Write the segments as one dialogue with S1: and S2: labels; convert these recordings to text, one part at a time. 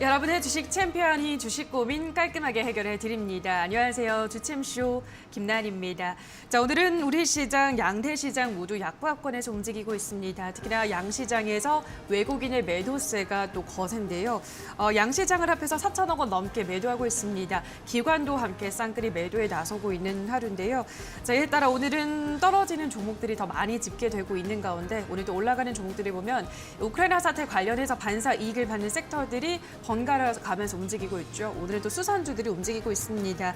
S1: 여러분의 주식 챔피언이 주식 고민 깔끔하게 해결해 드립니다. 안녕하세요. 주챔쇼 김나은입니다. 자, 오늘은 우리 시장, 양대 시장 모두 약보합권에서 움직이고 있습니다. 특히나 양시장에서 외국인의 매도세가 또 거센데요. 양시장을 합해서 4천억 원 넘게 매도하고 있습니다. 기관도 함께 쌍끌이 매도에 나서고 있는 하루인데요. 자, 이에 따라 오늘은 떨어지는 종목들이 더 많이 집계되고 있는 가운데 오늘도 올라가는 종목들을 보면 우크라이나 사태 관련해서 반사 이익을 받는 섹터들이 번갈아 가면서 움직이고 있죠. 오늘은 또 수산주들이 움직이고 있습니다.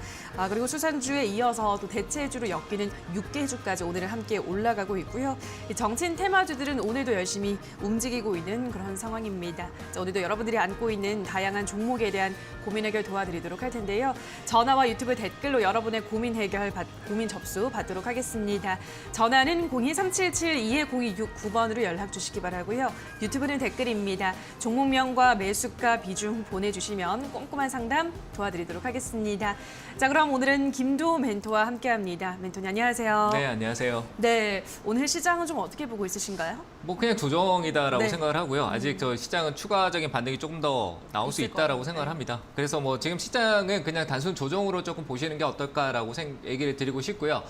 S1: 그리고 수산주에 이어서 또 대체주로 엮이는 육개주까지 오늘은 함께 올라가고 있고요. 정치인 테마주들은 오늘도 열심히 움직이고 있는 그런 상황입니다. 자, 오늘도 여러분들이 안고 있는 다양한 종목에 대한 고민 해결 도와드리도록 할 텐데요. 전화와 유튜브 댓글로 여러분의 고민 해결, 고민 접수 받도록 하겠습니다. 전화는 02-377-22026 연락 주시기 바라고요. 유튜브는 댓글입니다. 종목명과 매수가 비중 보내주시면 꼼꼼한 상담 도와드리도록 하겠습니다. 자, 그럼 오늘은 김도우 멘토와 함께합니다. 멘토님 안녕하세요.
S2: 네, 안녕하세요.
S1: 네, 오늘 시장은 좀 어떻게 보고 있으신가요?
S2: 뭐 그냥 조정이다라고
S1: 네.
S2: 생각을 하고요. 아직 저 시장은 추가적인 반등이 조금 더 나올 수 있다라고 생각을 합니다. 그래서 뭐 지금 시장은 그냥 단순 조정으로 조금 보시는 게 어떨까라고 얘기를 드리고 싶고요.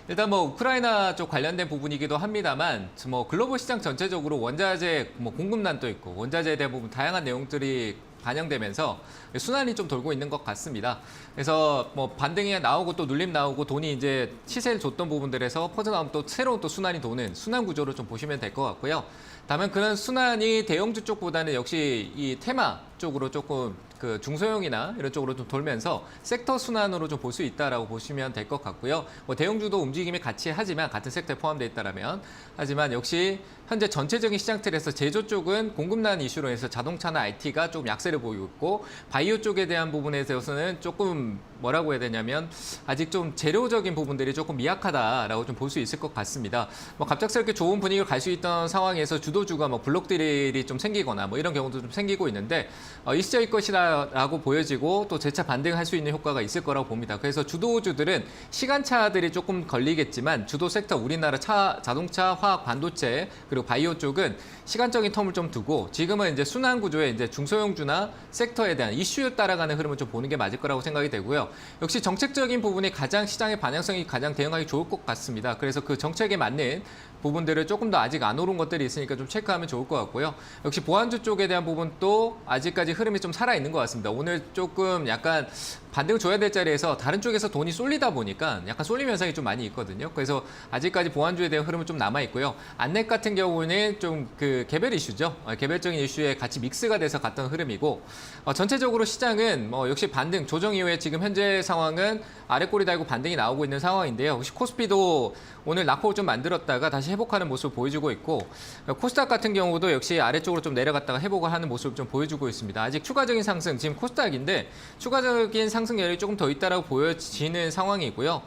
S2: 일단 뭐 우크라이나 쪽 관련된 부분이기도 합니다만 뭐 글로벌 시장 전체적으로 원자재 뭐 공급난도 있고 원자재에 대한 부분 다양한 내용들이 반영되면서 순환이 좀 돌고 있는 것 같습니다. 그래서 뭐 반등이 나오고 또 눌림 나오고 돈이 이제 시세를 줬던 부분들에서 퍼져나오면 또 새로운 또 순환이 도는 순환 구조로 좀 보시면 될 것 같고요. 다만 그런 순환이 대형주 쪽보다는 역시 이 테마 쪽으로 조금 그 중소형이나 이런 쪽으로 좀 돌면서 섹터 순환으로 좀 볼 수 있다라고 보시면 될 것 같고요. 뭐 대형주도 움직임이 같이 하지만 같은 섹터에 포함되어 있다라면 하지만 역시 현재 전체적인 시장 틀에서 제조 쪽은 공급난 이슈로 해서 자동차나 IT가 좀 약세를 보이고 있고 바이오 쪽에 대한 부분에 대해서는 조금 뭐라고 해야 되냐면 아직 좀 재료적인 부분들이 조금 미약하다라고 좀 볼 수 있을 것 같습니다. 뭐 갑작스럽게 좋은 분위기로 갈 수 있던 상황에서 주도주가 뭐 블록들이 좀 생기거나 뭐 이런 경우도 좀 생기고 있는데 일시적일 것이라고 보여지고 또 재차 반등할 수 있는 효과가 있을 거라고 봅니다. 그래서 주도주들은 시간차들이 조금 걸리겠지만 주도 섹터 우리나라 자동차, 화학, 반도체 그리고 바이오 쪽은 시간적인 텀을 좀 두고 지금은 이제 순환 구조의 이제 중소형주나 섹터에 대한 이슈에 따라가는 흐름을 좀 보는 게 맞을 거라고 생각이 되고요. 역시 정책적인 부분이 가장 시장의 반영성이 가장 대응하기 좋을 것 같습니다. 그래서 그 정책에 맞는 부분들을 조금 더 아직 안 오른 것들이 있으니까 좀 체크하면 좋을 것 같고요. 역시 보안주 쪽에 대한 부분도 아직까지 흐름이 좀 살아있는 것 같습니다. 오늘 조금 약간 반등을 줘야 될 자리에서 다른 쪽에서 돈이 쏠리다 보니까 약간 쏠림 현상이 좀 많이 있거든요. 그래서 아직까지 보안주에 대한 흐름은 좀 남아있고요. 안넷 같은 경우는 좀 그 개별 이슈죠. 개별적인 이슈에 같이 믹스가 돼서 갔던 흐름이고 전체적으로 시장은 뭐 역시 반등, 조정 이후에 지금 현재 상황은 아래 꼬리 달고 반등이 나오고 있는 상황인데요. 혹시 코스피도 오늘 낙폭을 좀 만들었다가 다시 회복하는 모습을 보여주고 있고 코스닥 같은 경우도 역시 아래쪽으로 좀 내려갔다가 회복을 하는 모습을 좀 보여주고 있습니다. 아직 추가적인 상승, 지금 코스닥인데 추가적인 상승 여력이 조금 더 있다라고 보여지는 상황이고요.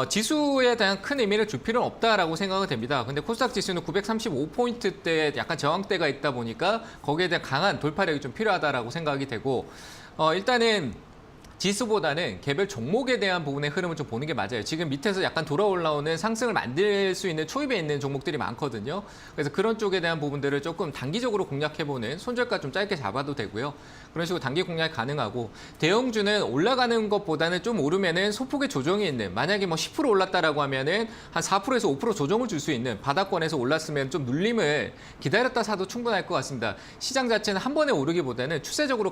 S2: 지수에 대한 큰 의미를 줄 필요는 없다라고 생각이 됩니다. 근데 코스닥 지수는 935포인트대에 약간 저항대가 있다 보니까 거기에 대한 강한 돌파력이 좀 필요하다라고 생각이 되고 일단은 지수보다는 개별 종목에 대한 부분의 흐름을 좀 보는 게 맞아요. 지금 밑에서 약간 돌아 올라오는 상승을 만들 수 있는 초입에 있는 종목들이 많거든요. 그래서 그런 쪽에 대한 부분들을 조금 단기적으로 공략해보는 손절가 좀 짧게 잡아도 되고요. 그런 식으로 단기 공략이 가능하고 대형주는 올라가는 것보다는 좀 오르면은 소폭의 조정이 있는 만약에 뭐 10% 올랐다라고 하면은 한 4%에서 5% 조정을 줄 수 있는 바닥권에서 올랐으면 좀 눌림을 기다렸다 사도 충분할 것 같습니다. 시장 자체는 한 번에 오르기보다는 추세적으로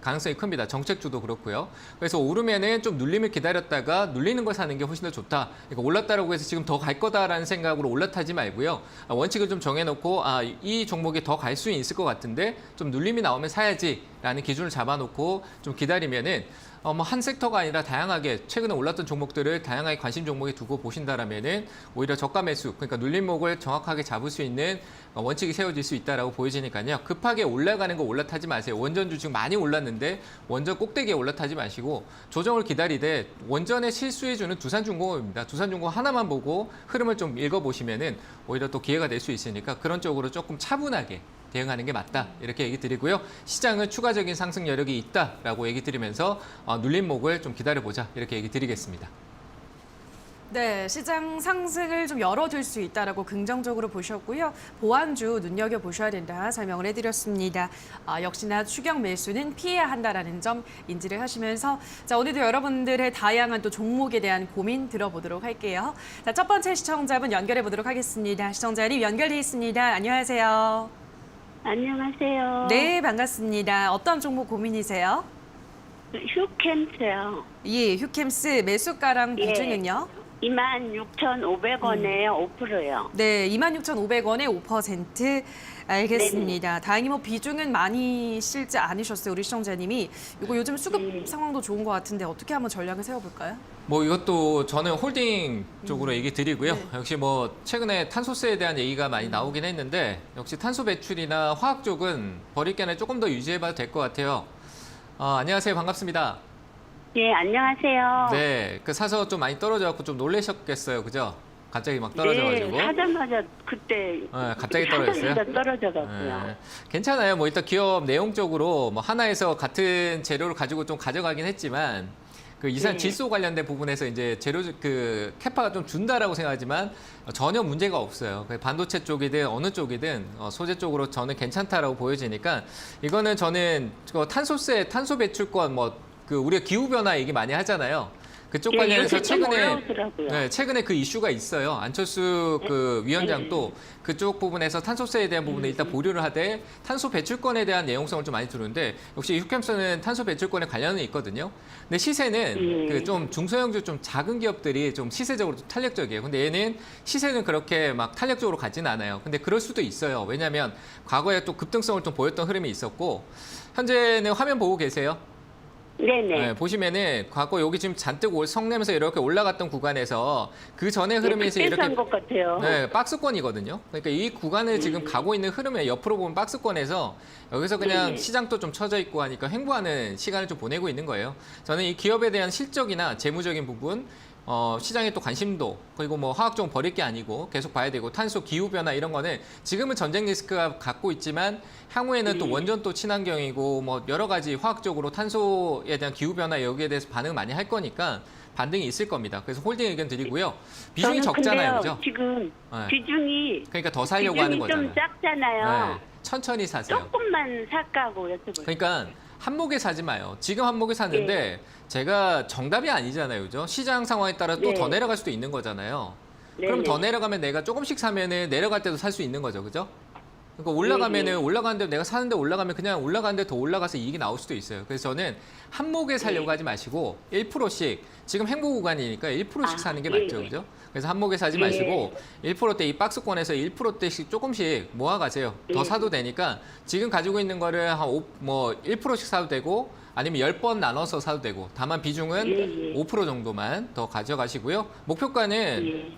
S2: 가능성이 큽니다. 정책주도 그렇고요. 그래서 오르면은 좀 눌림을 기다렸다가 눌리는 걸 사는 게 훨씬 더 좋다. 그러니까 올랐다라고 해서 지금 더 갈 거다라는 생각으로 올라타지 말고요. 원칙을 좀 정해놓고 이 종목이 더 갈 수 있을 것 같은데 좀 눌림이 나오면 사야지라는 기준을 잡아놓고 좀 기다리면은 뭐 한 섹터가 아니라 다양하게 최근에 올랐던 종목들을 다양하게 관심 종목에 두고 보신다라면은 오히려 저가 매수, 그러니까 눌림목을 정확하게 잡을 수 있는 원칙이 세워질 수 있다라고 보여지니까요. 급하게 올라가는 거 올라타지 마세요. 원전주 지금 많이 올랐는데 원전 꼭대기에 올라타지 마시고 조정을 기다리되 원전에 실수해주는 두산중공업입니다. 두산중공업 하나만 보고 흐름을 좀 읽어보시면은 오히려 또 기회가 될 수 있으니까 그런 쪽으로 조금 차분하게 대응하는 게 맞다 이렇게 얘기 드리고요. 시장은 추가적인 상승 여력이 있다라고 얘기 드리면서 눌림목을 좀 기다려보자 이렇게 얘기 드리겠습니다.
S1: 네, 시장 상승을 좀 열어둘 수 있다라고 긍정적으로 보셨고요. 보완주 눈여겨보셔야 된다 설명을 해드렸습니다. 역시나 추격 매수는 피해야 한다라는 점 인지를 하시면서 자, 오늘도 여러분들의 다양한 또 종목에 대한 고민 들어보도록 할게요. 자, 첫 번째 시청자분 연결해 보도록 하겠습니다. 시청자님 연결돼 있습니다. 안녕하세요.
S3: 안녕하세요.
S1: 네, 반갑습니다. 어떤 종목 고민이세요?
S3: 휴캠스요.
S1: 예, 휴캠스 매수가랑
S3: 예.
S1: 비중은요?
S3: 26,500원에 5%요.
S1: 네, 26,500원에 5%. 알겠습니다. 다행히 뭐 비중은 많이 실지 않으셨어요, 우리 시청자님이. 이거 요즘 수급 상황도 좋은 것 같은데 어떻게 한번 전략을 세워볼까요?
S2: 뭐 이것도 저는 홀딩 쪽으로 얘기 드리고요.
S1: 네.
S2: 역시 뭐 최근에 탄소세에 대한 얘기가 많이 나오긴 했는데 역시 탄소 배출이나 화학 쪽은 버릴 게 아니라 조금 더 유지해봐도 될 것 같아요. 안녕하세요. 반갑습니다.
S3: 예, 안녕하세요.
S2: 네, 사서 좀 많이 떨어져갖고 좀 놀라셨겠어요. 그죠? 갑자기 막 떨어져가지고.
S3: 네, 사자마자 그때
S2: 네, 갑자기 떨어졌어요?
S3: 사자마자 떨어져갖고요.
S2: 네, 괜찮아요. 뭐 일단 기업 내용적으로 뭐 하나에서 같은 재료를 가지고 좀 가져가긴 했지만 그 이산
S3: 네.
S2: 질소 관련된 부분에서 이제 재료 그 캐파가 좀 준다라고 생각하지만 전혀 문제가 없어요. 반도체 쪽이든 어느 쪽이든 소재 쪽으로 저는 괜찮다라고 보여지니까 이거는 저는 탄소세, 탄소 배출권 우리가 기후 변화 얘기 많이 하잖아요. 그쪽
S3: 예,
S2: 관련해서
S3: 요새 좀
S2: 최근에
S3: 올라오더라고요.
S2: 최근에 그 이슈가 있어요. 안철수 그 위원장도 그쪽 부분에서 탄소세에 대한 부분에 일단 보류를 하되 탄소 배출권에 대한 내용성을 좀 많이 두는데 역시 휴캠스는 탄소 배출권에 관련은 있거든요. 근데 시세는 그 좀 중소형주 좀 작은 기업들이 좀 시세적으로 좀 탄력적이에요. 근데 얘는 시세는 그렇게 막 탄력적으로 가지는 않아요. 근데 그럴 수도 있어요. 왜냐하면 과거에 또 급등성을 좀 보였던 흐름이 있었고 현재는 화면 보고 계세요.
S3: 네네.
S2: 네, 보시면은 과거 여기 지금 잔뜩 성내면서 이렇게 올라갔던 구간에서 그 전에 흐름에서
S3: 그때
S2: 이렇게
S3: 산 것 같아요.
S2: 네, 박스권이거든요. 그러니까 이 구간을 지금 가고 있는 흐름에 옆으로 보면 박스권에서 여기서 그냥
S3: 네.
S2: 시장도 좀 처져 있고 하니까 횡보하는 시간을 좀 보내고 있는 거예요. 저는 이 기업에 대한 실적이나 재무적인 부분 시장의 또 관심도 그리고 뭐 화학 종 버릴 게 아니고 계속 봐야 되고 탄소 기후 변화 이런 거는 지금은 전쟁 리스크가 갖고 있지만 향후에는 또 원전 또 친환경이고 뭐 여러 가지 화학적으로 탄소에 대한 기후 변화 여기에 대해서 반응 많이 할 거니까 반등이 있을 겁니다. 그래서 홀딩 의견 드리고요. 비중이
S3: 저는
S2: 적잖아요,
S3: 근데요,
S2: 그죠?
S3: 지금
S2: 네.
S3: 비중이
S2: 그러니까 더 살려고 하는
S3: 비중이
S2: 거잖아요.
S3: 좀 작잖아요.
S2: 네, 천천히 사세요.
S3: 조금만 살까고 여쭤볼게요.
S2: 그러니까 한목에 사지 마요. 지금 한목에 샀는데 제가 정답이 아니잖아요, 그죠? 시장 상황에 따라 또
S3: 네.
S2: 더 내려갈 수도 있는 거잖아요.
S3: 네네.
S2: 그럼 더 내려가면 내가 조금씩 사면은 내려갈 때도 살 수 있는 거죠, 그죠? 그러니까 올라가면은 올라가는데 내가 사는데 올라가면 그냥 올라가는데 더 올라가서 이익이 나올 수도 있어요. 그래서 저는 한목에 살려고 하지 마시고 1%씩 지금 행보 구간이니까 1%씩 사는 게 맞죠, 그죠? 그래서 한목에 사지 마시고 1%대 이 박스권에서 1%대씩 조금씩 모아가세요. 더 사도 되니까 지금 가지고 있는 거를 한 1%씩 사도 되고 아니면 10번 나눠서 사도 되고 다만 비중은 5% 정도만 더 가져가시고요. 목표가는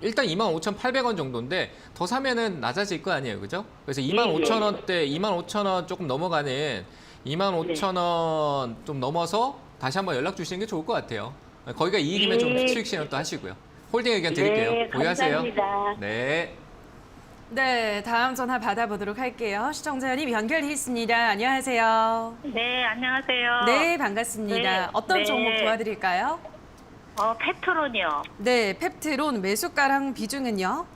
S2: 일단 25,800원 정도인데 더 사면은 낮아질 거 아니에요, 그죠? 그래서 25,000원대, 25,000원 조금 넘어가는 25,000원 좀 넘어서 다시 한번 연락 주시는 게 좋을 것 같아요. 거기가 이익이면 좀 수익 실현 또 하시고요. 홀딩 의견 드릴게요.
S3: 네,
S2: 보유하세요.
S3: 감사합니다.
S2: 네.
S1: 네, 다음 전화 받아보도록 할게요. 시청자님 연결돼 있습니다. 안녕하세요.
S4: 네, 안녕하세요.
S1: 네, 반갑습니다.
S4: 네,
S1: 어떤
S4: 네.
S1: 종목 도와드릴까요?
S4: 페트론이요.
S1: 네, 펩트론 매수가랑 비중은요?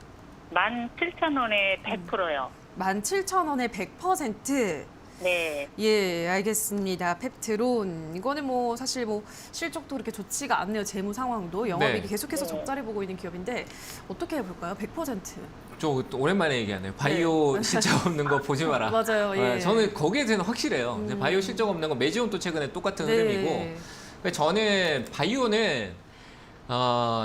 S4: 17,000원에 100%요.
S1: 17,000원에 100%.
S4: 네.
S1: 예, 알겠습니다. 펩트론. 이거는 뭐 사실 뭐 실적도 그렇게 좋지가 않네요. 재무 상황도 영업이익이
S2: 네.
S1: 계속해서 적자를 보고 있는 기업인데 어떻게 해볼까요? 100%.
S2: 저 또 오랜만에 얘기하네요. 바이오 실적 없는 거 보지 마라.
S1: 맞아요. 예.
S2: 저는 거기에 대해서 확실해요. 이제 바이오 실적 없는 거 메지온도 최근에 똑같은 흐름이고 그러니까 저는 바이오는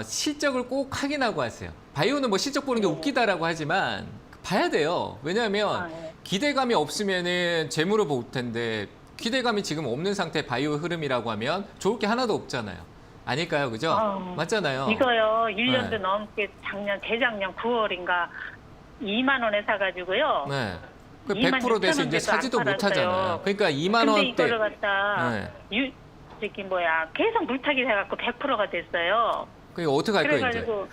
S2: 실적을 꼭 확인하고 하세요. 바이오는 뭐 실적 보는 게 웃기다라고 하지만 봐야 돼요. 왜냐하면
S4: 네.
S2: 기대감이 없으면은 재무를 볼 텐데 기대감이 지금 없는 상태 바이오 흐름이라고 하면 좋을 게 하나도 없잖아요. 아닐까요, 그죠? 맞잖아요.
S4: 이거요, 1년도
S2: 네.
S4: 넘게 재작년 9월인가 2만 원에 사가지고요.
S2: 네. 그
S4: 2만
S2: 100% 돼서
S4: 6천
S2: 이제
S4: 원대도
S2: 사지도
S4: 안
S2: 못하잖아요.
S4: 팔았어요.
S2: 그러니까 2만
S4: 근데
S2: 원대.
S4: 이거를 갖다
S2: 네.
S4: 계속 물타기 해갖고 100%가 됐어요.
S2: 그게 어떻게 할 거예요, 이제?
S4: 그래가지고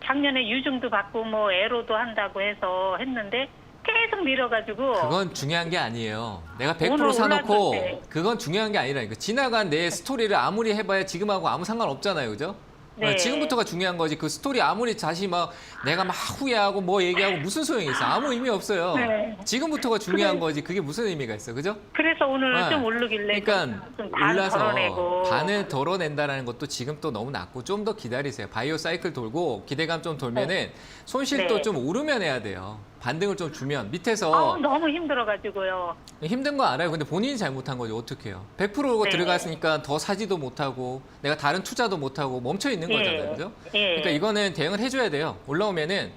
S4: 작년에 유증도 받고 뭐 애로도 한다고 해서 했는데 계속 밀어가지고
S2: 그건 중요한 게 아니에요. 내가
S4: 오늘
S2: 100% 사놓고
S4: 올랐을 때.
S2: 그건 중요한 게 아니라니까. 지나간 내 스토리를 아무리 해봐야 지금하고 아무 상관없잖아요, 그죠?
S4: 네.
S2: 지금부터가 중요한 거지. 그 스토리 아무리 다시 막 내가 막 후회하고 뭐 얘기하고 무슨 소용이 있어? 아무 의미 없어요.
S4: 네.
S2: 지금부터가 중요한 거지. 그게 무슨 의미가 있어, 그죠?
S4: 그래서 오늘
S2: 네.
S4: 좀 오르길래
S2: 그러니까
S4: 좀반
S2: 올라서
S4: 덜어내고.
S2: 반을 덜어낸다라는 것도 지금 또 너무 낮고 좀 더 기다리세요. 바이오 사이클 돌고 기대감 좀 돌면은 손실도
S4: 네.
S2: 좀 오르면 해야 돼요. 반등을 좀 주면 밑에서
S4: 너무 힘들어가지고요.
S2: 힘든 거 알아요. 근데 본인이 잘못한 거죠. 어떻게 해요? 100%
S4: 네.
S2: 들어갔으니까 더 사지도 못하고 내가 다른 투자도 못하고 멈춰 있는 거잖아요. 그죠?
S4: 예.
S2: 그러니까 이거는 대응을 해줘야 돼요. 올라오면은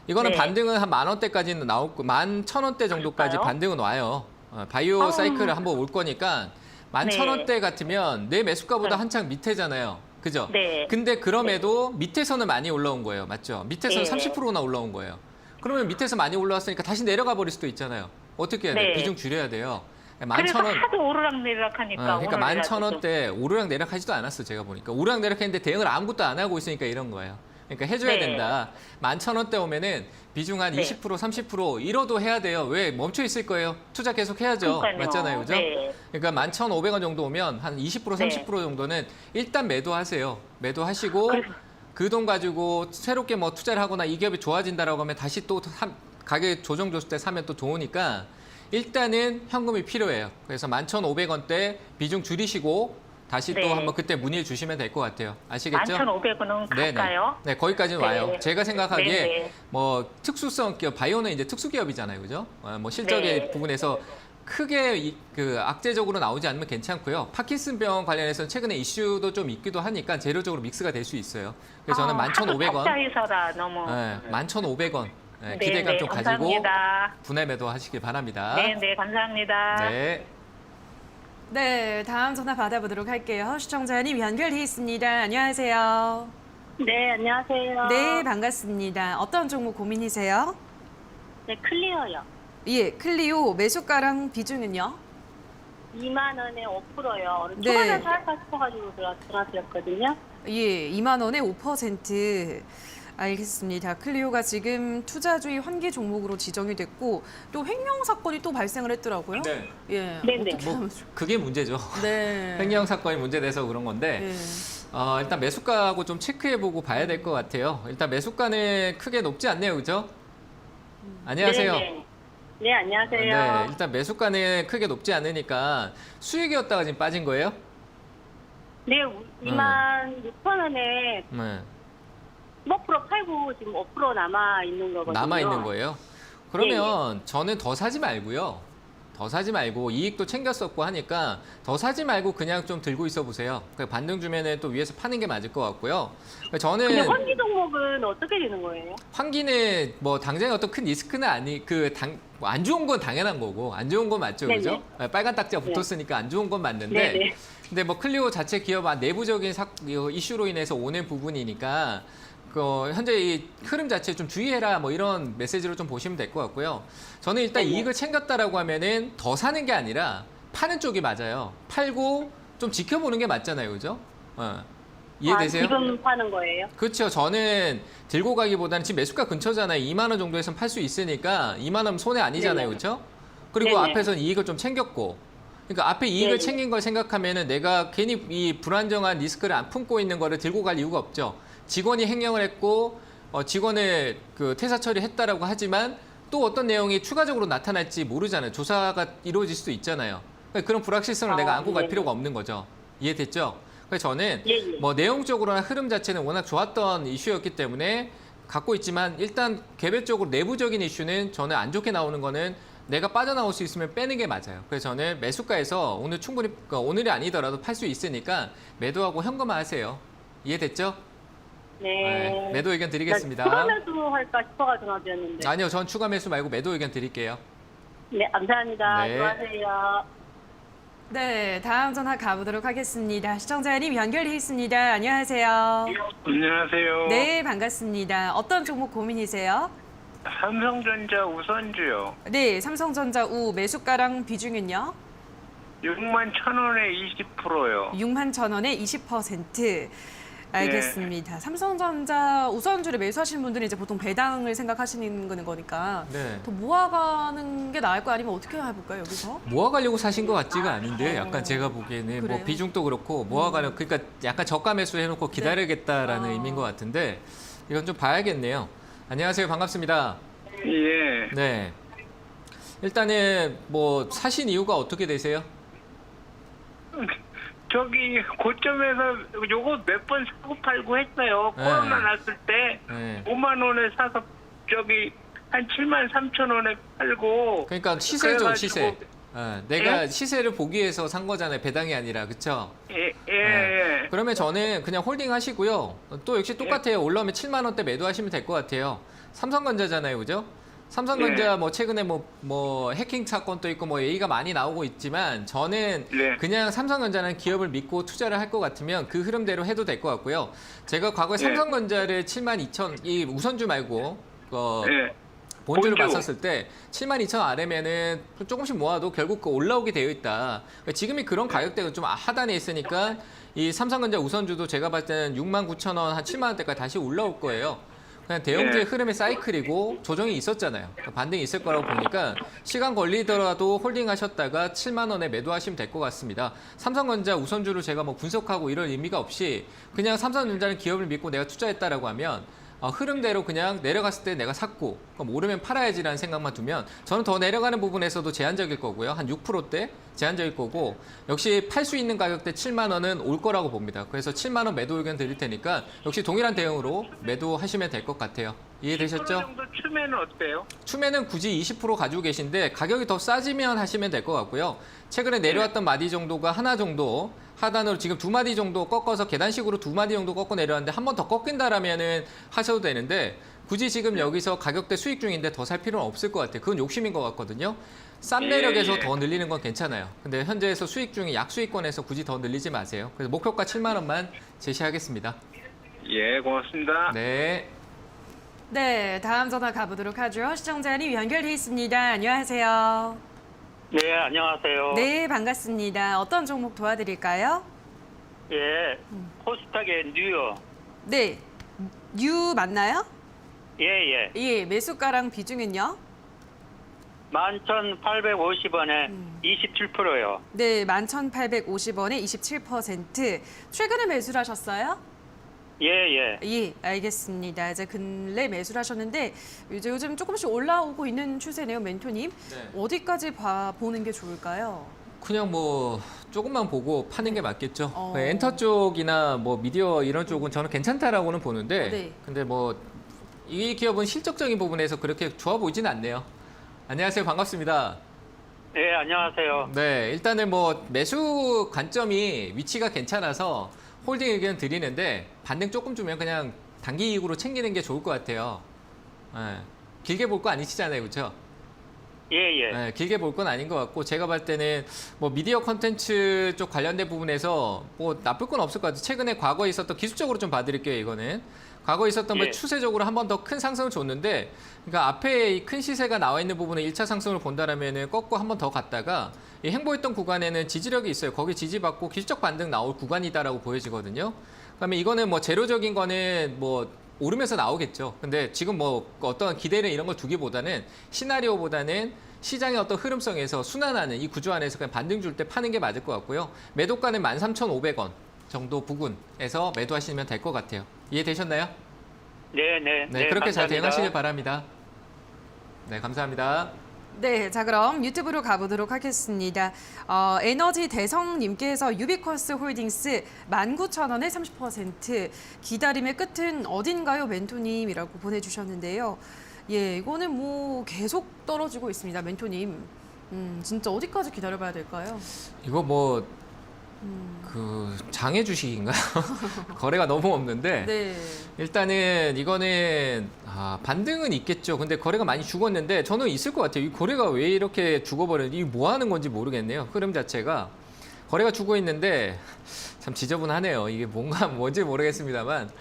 S2: 이거는
S4: 네.
S2: 반등은 한 10,000원대까지는 나오고 11,000원대 정도까지
S4: 그럴까요?
S2: 반등은 와요. 바이오 사이클을 한번 올 거니까 11,000원대 같으면 내 매수가보다
S4: 네.
S2: 한창 밑에잖아요. 그죠?
S4: 네.
S2: 근데 그럼에도 밑에서는 많이 올라온 거예요. 맞죠? 밑에서는
S4: 네.
S2: 30%나 올라온 거예요. 그러면 밑에서 많이 올라왔으니까 다시 내려가 버릴 수도 있잖아요. 어떻게 해야 돼요?
S4: 네.
S2: 비중 줄여야 돼요.
S4: 그래서
S2: 11,000원.
S4: 하도 오르락내리락하니까.
S2: 그러니까
S4: 오늘이라도
S2: 11,000원대 오르락 내리락하지도 않았어 제가 보니까 오르락 내리락했는데 대응을 아무것도 안 하고 있으니까 이런 거예요. 그러니까 해줘야
S4: 네.
S2: 된다. 11,000원대 오면은 비중 한
S4: 네.
S2: 20% 30% 이러도 해야 돼요. 왜 멈춰 있을 거예요? 투자 계속 해야죠.
S4: 그러니까요.
S2: 맞잖아요, 그죠?
S4: 네.
S2: 그러니까 11,500원 정도 오면 한 20% 30% 정도는 일단 매도하세요. 매도하시고 그 돈 가지고 새롭게 뭐 투자를 하거나 이 기업이 좋아진다라고 하면 다시 또 가격 조정 줬을 때 사면 또 좋으니까 일단은 현금이 필요해요. 그래서 11,500원대 비중 줄이시고 다시
S4: 네.
S2: 또 한번 그때 문의를 주시면 될 것 같아요. 아시겠죠?
S4: 11,500원은 갈까요?
S2: 네, 거기까지는
S4: 네.
S2: 와요. 제가 생각하기에
S4: 네.
S2: 뭐 특수성 기업, 바이오는 이제 특수기업이잖아요, 그죠? 뭐 실적의
S4: 네.
S2: 부분에서 크게 그 악재적으로 나오지 않으면 괜찮고요. 파킨슨병 관련해서는 최근에 이슈도 좀 있기도 하니까 재료적으로 믹스가 될 수 있어요. 그래서 저는 11,500원,
S4: 적자에서라 너무.
S2: 네, 11,500원
S4: 네,
S2: 기대감
S4: 네,
S2: 좀 가지고
S4: 감사합니다.
S2: 분할 매도하시길 바랍니다.
S4: 네, 네, 감사합니다.
S2: 네.
S1: 네, 다음 전화 받아보도록 할게요. 시청자님 연결돼 있습니다. 안녕하세요.
S3: 네, 안녕하세요.
S1: 네, 반갑습니다. 어떤 종목 고민이세요?
S3: 네, 클리어요.
S1: 예, 클리오 매수가랑 비중은요?
S3: 2만 원에 5%요.
S1: 네.
S3: 초반에 살까 싶어가지고 들어왔거든요.
S1: 예, 2만 원에 5%. 알겠습니다. 클리오가 지금 투자주의 환기 종목으로 지정이 됐고 또 횡령 사건이 또 발생을 했더라고요.
S2: 네.
S1: 예.
S3: 네네.
S1: 어떻게
S2: 뭐
S1: 하면 좋-
S2: 그게 문제죠.
S1: 네.
S2: 횡령 사건이 문제돼서 그런 건데
S1: 예.
S2: 일단 매수가하고 좀 체크해보고 봐야 될 것 같아요. 일단 매수가는 크게 높지 않네요, 그죠? 안녕하세요.
S3: 네, 네, 안녕하세요.
S2: 네, 일단 매수가는 크게 높지 않으니까 수익이었다가 지금 빠진 거예요?
S3: 네, 2만 6천 원에
S2: 네.
S3: 15% 팔고 지금 5% 남아 있는 거거든요.
S2: 남아 있는 거예요. 그러면 저는 더 사지 말고요. 더 사지 말고 이익도 챙겼었고 하니까 더 사지 말고 그냥 좀 들고 있어 보세요. 반등 주면은 또 위에서 파는 게 맞을 것 같고요.
S3: 근데
S2: 저는
S3: 환기 종목은 어떻게 되는 거예요?
S2: 환기는 뭐 당장에 어떤 큰 리스크는 아니 안 좋은 건 당연한 거고 안 좋은 건 맞죠,
S3: 네네.
S2: 그죠? 빨간 딱지가 붙었으니까 안 좋은 건 맞는데
S3: 네네.
S2: 근데 뭐 클리오 자체 기업 내부적인 이슈로 인해서 오는 부분이니까 현재 이 흐름 자체 좀 주의해라 뭐 이런 메시지로 좀 보시면 될 것 같고요. 저는 일단
S3: 네네.
S2: 이익을 챙겼다라고 하면은 더 사는 게 아니라 파는 쪽이 맞아요. 팔고 좀 지켜보는 게 맞잖아요, 그죠? 이해되세요?
S3: 지금 파는 거예요?
S2: 그렇죠. 저는 들고 가기보다는 지금 매수가 근처잖아요. 2만 원 정도에선 팔 수 있으니까 2만 원 손해 아니잖아요,
S3: 네네.
S2: 그렇죠? 그리고
S3: 네네.
S2: 앞에서는 이익을 좀 챙겼고, 그러니까 앞에 이익을
S3: 네네.
S2: 챙긴 걸 생각하면은 내가 괜히 이 불안정한 리스크를 안 품고 있는 거를 들고 갈 이유가 없죠. 직원이 횡령을 했고 직원을 그 퇴사 처리했다라고 하지만 또 어떤 내용이 추가적으로 나타날지 모르잖아요. 조사가 이루어질 수도 있잖아요. 그러니까 그런 불확실성을 내가 안고 갈
S3: 네네.
S2: 필요가 없는 거죠. 이해됐죠? 그래서 저는
S3: 예, 예.
S2: 뭐 내용적으로나 흐름 자체는 워낙 좋았던 이슈였기 때문에 갖고 있지만 일단 개별적으로 내부적인 이슈는 저는 안 좋게 나오는 거는 내가 빠져나올 수 있으면 빼는 게 맞아요. 그래서 저는 매수가에서 오늘 충분히 오늘이 아니더라도 팔 수 있으니까 매도하고 현금화하세요. 이해됐죠?
S3: 네.
S2: 매도 의견 드리겠습니다.
S3: 추가 매수 할까 싶어가 전화드렸는데.
S2: 아니요, 전 추가 매수 말고 매도 의견 드릴게요.
S3: 네, 감사합니다.
S2: 네.
S3: 수고하세요.
S1: 네, 다음 전화 가보도록 하겠습니다. 시청자님 연결돼 있습니다. 안녕하세요.
S5: 안녕하세요.
S1: 네, 반갑습니다. 어떤 종목 고민이세요?
S5: 삼성전자 우선주요.
S1: 네, 삼성전자 우 매수가랑 비중은요?
S5: 6만 1,000원에 20%요.
S1: 6만 1,000원에 20%. 알겠습니다. 삼성전자 우선주를 매수하시는 분들은 이제 보통 배당을 생각하시는 거니까
S2: 네.
S1: 더 모아가는 게 나을 거 아니면 어떻게 해볼까요, 여기서?
S2: 모아가려고 사신 것 같지가 않은데 약간 제가 보기에는 뭐
S1: 그래요?
S2: 비중도 그렇고 모아가려 그러니까 약간 저가 매수 해놓고 기다리겠다라는
S1: 아.
S2: 의미인 것 같은데 이건 좀 봐야겠네요. 안녕하세요, 반갑습니다.
S5: 예.
S2: 네. 일단은 뭐 사신 이유가 어떻게 되세요?
S5: 저기 고점에서 요거 몇 번 사고 팔고 했어요.
S2: 네.
S5: 코로나 났을 때
S2: 네.
S5: 5만 원에 사서 저기 한 7만 3천 원에 팔고.
S2: 그러니까 시세죠,
S5: 그래가지고-
S2: 시세. 내가
S5: 예?
S2: 시세를 보기 위해서 산 거잖아요, 배당이 아니라, 그렇죠?
S5: 예.
S2: 네. 그러면 저는 그냥 홀딩 하시고요. 또 역시 똑같아요. 올라오면 7만 원대 매도하시면 될 것 같아요. 삼성전자잖아요, 그죠? 삼성전자
S5: 네.
S2: 뭐 최근에 뭐 해킹 사건도 있고 뭐 얘기가 많이 나오고 있지만 저는
S5: 네.
S2: 그냥 삼성전자는 기업을 믿고 투자를 할 것 같으면 그 흐름대로 해도 될 것 같고요. 제가 과거에
S5: 네.
S2: 삼성전자를 7만 2천 이 우선주 말고
S5: 예.
S2: 본주를
S5: 본주.
S2: 봤었을 때 7만 2천 아래면은 조금씩 모아도 결국 그 올라오게 되어 있다. 그러니까 지금이 그런 가격대가 좀 하단에 있으니까 이 삼성전자 우선주도 제가 봤을 때는 6만 9천 원, 한 7만 원대까지 다시 올라올 거예요. 그냥 대형주의
S5: 네.
S2: 흐름의 사이클이고 조정이 있었잖아요. 그러니까 반등이 있을 거라고 보니까 시간 걸리더라도 홀딩하셨다가 7만 원에 매도하시면 될 것 같습니다. 삼성전자 우선주를 제가 뭐 분석하고 이런 의미가 없이 그냥 삼성전자는 기업을 믿고 내가 투자했다라고 하면 흐름대로 그냥 내려갔을 때 내가 샀고 그럼 오르면 팔아야지라는 생각만 두면 저는 더 내려가는 부분에서도 제한적일 거고요. 한 6%대 제한적일 거고 역시 팔 수 있는 가격대 7만 원은 올 거라고 봅니다. 그래서 7만 원 매도 의견 드릴 테니까 역시 동일한 대응으로 매도하시면 될 것 같아요.
S5: 10%
S2: 이해되셨죠?
S5: 정도 추면은 어때요?
S2: 추매는 굳이 20% 가지고 계신데 가격이 더 싸지면 하시면 될 것 같고요. 최근에 내려왔던 마디 정도가 하나 정도 하단으로 지금 두 마디 정도 꺾어서 계단식으로 두 마디 정도 꺾어 내려왔는데 한 번 더 꺾인다라면은 하셔도 되는데 굳이 지금 여기서 가격대 수익 중인데 더 살 필요는 없을 것 같아요. 그건 욕심인 것 같거든요. 싼 매력에서
S5: 예.
S2: 더 늘리는 건 괜찮아요. 근데 현재에서 수익 중에 약수익권에서 굳이 더 늘리지 마세요. 그래서 목표가 7만 원만 제시하겠습니다.
S5: 예, 고맙습니다.
S2: 네.
S1: 네, 다음 전화 가보도록 하죠. 시청자님 연결돼 있습니다. 안녕하세요.
S6: 네, 안녕하세요.
S1: 네, 반갑습니다. 어떤 종목 도와드릴까요?
S6: 예, 코스닥의 뉴요.
S1: 네, 뉴 맞나요?
S6: 예, 예.
S1: 예, 매수가랑 비중은요?
S6: 11,850원에 27%요.
S1: 네, 11,850원에 27%. 최근에 매수를 하셨어요?
S6: 예, 예.
S1: 예, 알겠습니다. 이제 근래 매수를 하셨는데 이제 요즘 조금씩 올라오고 있는 추세네요, 멘토님.
S2: 네.
S1: 어디까지 보는 게 좋을까요?
S2: 그냥 뭐 조금만 보고 파는 게 맞겠죠.
S1: 어.
S2: 엔터 쪽이나 뭐 미디어 이런 쪽은 저는 괜찮다라고는 보는데,
S1: 네.
S2: 근데 뭐 이 기업은 실적적인 부분에서 그렇게 좋아 보이진 않네요. 안녕하세요, 반갑습니다.
S6: 네, 안녕하세요.
S2: 네, 일단은 뭐 매수 관점이 위치가 괜찮아서 홀딩 의견 드리는데 반등 조금 주면 그냥 단기 이익으로 챙기는 게 좋을 것 같아요. 네. 길게 볼 거 아니시잖아요, 그렇죠?
S6: 예, 예.
S2: 네, 길게 볼 건 아닌 것 같고 제가 봤을 때는 뭐 미디어 컨텐츠 쪽 관련된 부분에서 뭐 나쁠 건 없을 것 같아요. 최근에 과거에 있었던 기술적으로 좀 봐드릴게요. 이거는 과거에 있었던 뭐
S6: 예.
S2: 추세적으로 한 번 더 큰 상승을 줬는데 그러니까 앞에 이 큰 시세가 나와 있는 부분에 1차 상승을 본다라면은 꺾고 한 번 더 갔다가 이 행보했던 구간에는 지지력이 있어요. 거기 지지받고 기술적 반등 나올 구간이다라고 보여지거든요. 그다음에 이거는 뭐 재료적인 거는 뭐 오르면서 나오겠죠. 근데 지금 뭐 어떤 기대를 이런 걸 두기보다는 시나리오보다는 시장의 어떤 흐름성에서 순환하는 이 구조 안에서 그냥 반등 줄 때 파는 게 맞을 것 같고요. 매도가는 13,500원 정도 부근에서 매도하시면 될 것 같아요. 이해되셨나요?
S6: 네, 네.
S2: 네, 그렇게 잘
S6: 감사합니다.
S2: 대응하시길 바랍니다. 네, 감사합니다.
S1: 네, 자 그럼 유튜브로 가보도록 하겠습니다. 에너지 대성님께서 유비쿼스 홀딩스 19,000원에 30% 기다림의 끝은 어딘가요, 멘토님이라고 보내주셨는데요. 예, 이거는 뭐 계속 떨어지고 있습니다, 멘토님. 진짜 어디까지 기다려봐야 될까요?
S2: 이거 뭐 그 장애 주식인가요? 거래가 너무 없는데
S1: 네,
S2: 일단은 이거는 반등은 있겠죠. 근데 거래가 많이 죽었는데 저는 있을 것 같아요. 이 거래가 왜 이렇게 죽어버렸는지 이게 뭐 하는 건지 모르겠네요. 흐름 자체가 거래가 죽어 있는데 참 지저분하네요. 이게 뭔지 모르겠습니다만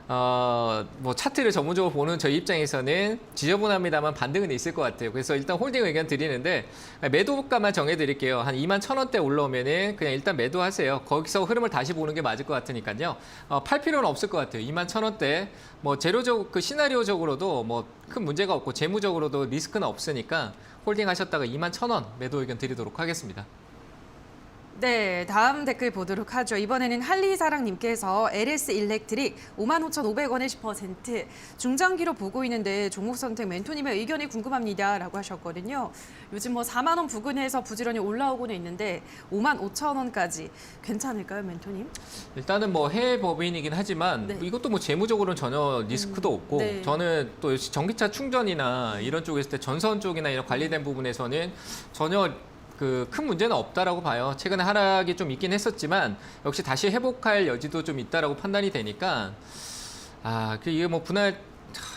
S2: 뭐 차트를 전문적으로 보는 저희 입장에서는 지저분합니다만 반등은 있을 것 같아요. 그래서 일단 홀딩 의견 드리는데 매도가만 정해드릴게요. 한 21,000원대 올라오면은 그냥 일단 매도하세요. 거기서 흐름을 다시 보는 게 맞을 것 같으니까요. 팔 필요는 없을 것 같아요. 21,000원대 뭐 재료적 그 시나리오적으로도 뭐 큰 문제가 없고 재무적으로도 리스크는 없으니까 홀딩 하셨다가 21,000원 매도 의견 드리도록 하겠습니다.
S1: 네, 다음 댓글 보도록 하죠. 이번에는 한리사랑님께서 LS 일렉트릭 55,500원에 10% 중장기로 보고 있는데 종목 선택 멘토님의 의견이 궁금합니다라고 하셨거든요. 요즘 뭐 4만 원 부근에서 부지런히 올라오고는 있는데 55,000원까지 괜찮을까요, 멘토님?
S2: 일단은 뭐 해외 법인이긴 하지만
S1: 네.
S2: 이것도 뭐 재무적으로는 전혀 리스크도 없고
S1: 네.
S2: 저는 또 역시 전기차 충전이나 이런 쪽에 있을 때 전선 쪽이나 이런 관리된 부분에서는 전혀 그 큰 문제는 없다라고 봐요. 최근에 하락이 좀 있긴 했었지만 역시 다시 회복할 여지도 좀 있다라고 판단이 되니까 이게 뭐 분할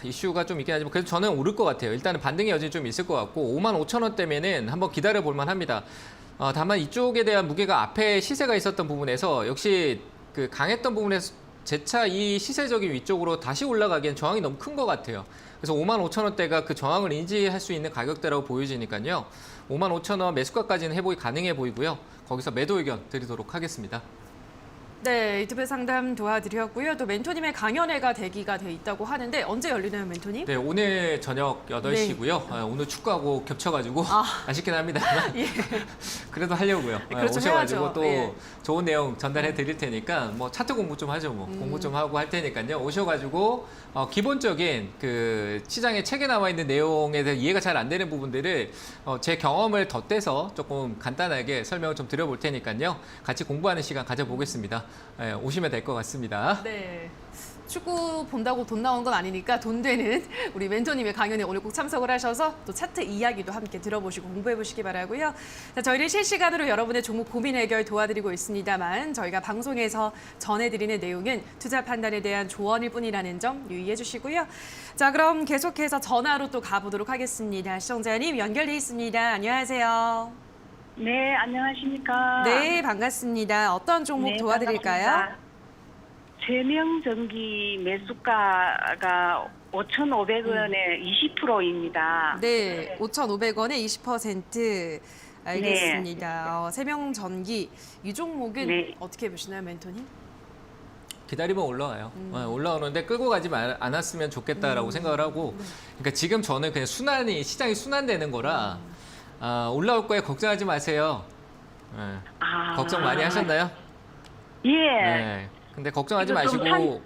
S2: 이슈가 좀 있긴 하지만 그래도 저는 오를 것 같아요. 일단은 반등의 여지는 좀 있을 것 같고 55,000원대면은 한번 기다려 볼 만합니다. 다만 이쪽에 대한 무게가 앞에 시세가 있었던 부분에서 역시 그 강했던 부분에서 재차 이 시세적인 위쪽으로 다시 올라가기엔 저항이 너무 큰 것 같아요. 그래서 55,000원대가 그 저항을 인지할 수 있는 가격대라고 보여지니까요. 55,000원 매수가까지는 회복이 가능해 보이고요. 거기서 매도 의견 드리도록 하겠습니다.
S1: 네, 유튜브 상담 도와드렸고요. 또 멘토님의 강연회가 대기가 돼 있다고 하는데 언제 열리나요, 멘토님?
S2: 네, 오늘 저녁 8시고요. 오늘 축구하고 겹쳐가지고 아쉽긴 합니다만
S1: 예.
S2: 그래도 하려고요.
S1: 그렇죠,
S2: 오셔가지고
S1: 해야죠.
S2: 또
S1: 예.
S2: 좋은 내용 전달해 드릴 테니까 뭐 차트 공부 좀 하죠. 뭐 공부 좀 하고 할 테니까요. 오셔가지고 기본적인 그 시장에 책에 나와 있는 내용에 대해 이해가 잘 안 되는 부분들을 제 경험을 덧대서 조금 간단하게 설명을 좀 드려볼 테니까요. 같이 공부하는 시간 가져보겠습니다. 오시면 될 것 같습니다.
S1: 네. 축구 본다고 돈 나온 건 아니니까 돈 되는 우리 멘토님의 강연에 오늘 꼭 참석을 하셔서 또 차트 이야기도 함께 들어보시고 공부해 보시기 바라고요. 자, 저희는 실시간으로 여러분의 종목 고민 해결 도와드리고 있습니다만 저희가 방송에서 전해드리는 내용은 투자 판단에 대한 조언일 뿐이라는 점 유의해 주시고요. 자, 그럼 계속해서 전화로 또 가보도록 하겠습니다. 시청자님 연결돼 있습니다. 안녕하세요.
S3: 네, 안녕하십니까.
S1: 네, 반갑습니다. 어떤 종목
S3: 네,
S1: 도와드릴까요?
S3: 반갑습니다. 세명전기 매수가가 5,500원에 20%입니다.
S1: 네, 5,500원에 20%. 알겠습니다. 세명전기 이 종목은
S3: 네.
S1: 어떻게 보시나요, 멘토님?
S2: 기다리면 올라와요. 올라오는데 끌고 가지 않았으면 좋겠다라고 생각을 하고 그러니까 지금 저는 그냥 시장이 순환되는 거라 올라올 거에 걱정하지 마세요. 네. 걱정 많이 하셨나요?
S3: 예.
S2: 네. 근데 걱정하지
S3: 이거 좀
S2: 마시고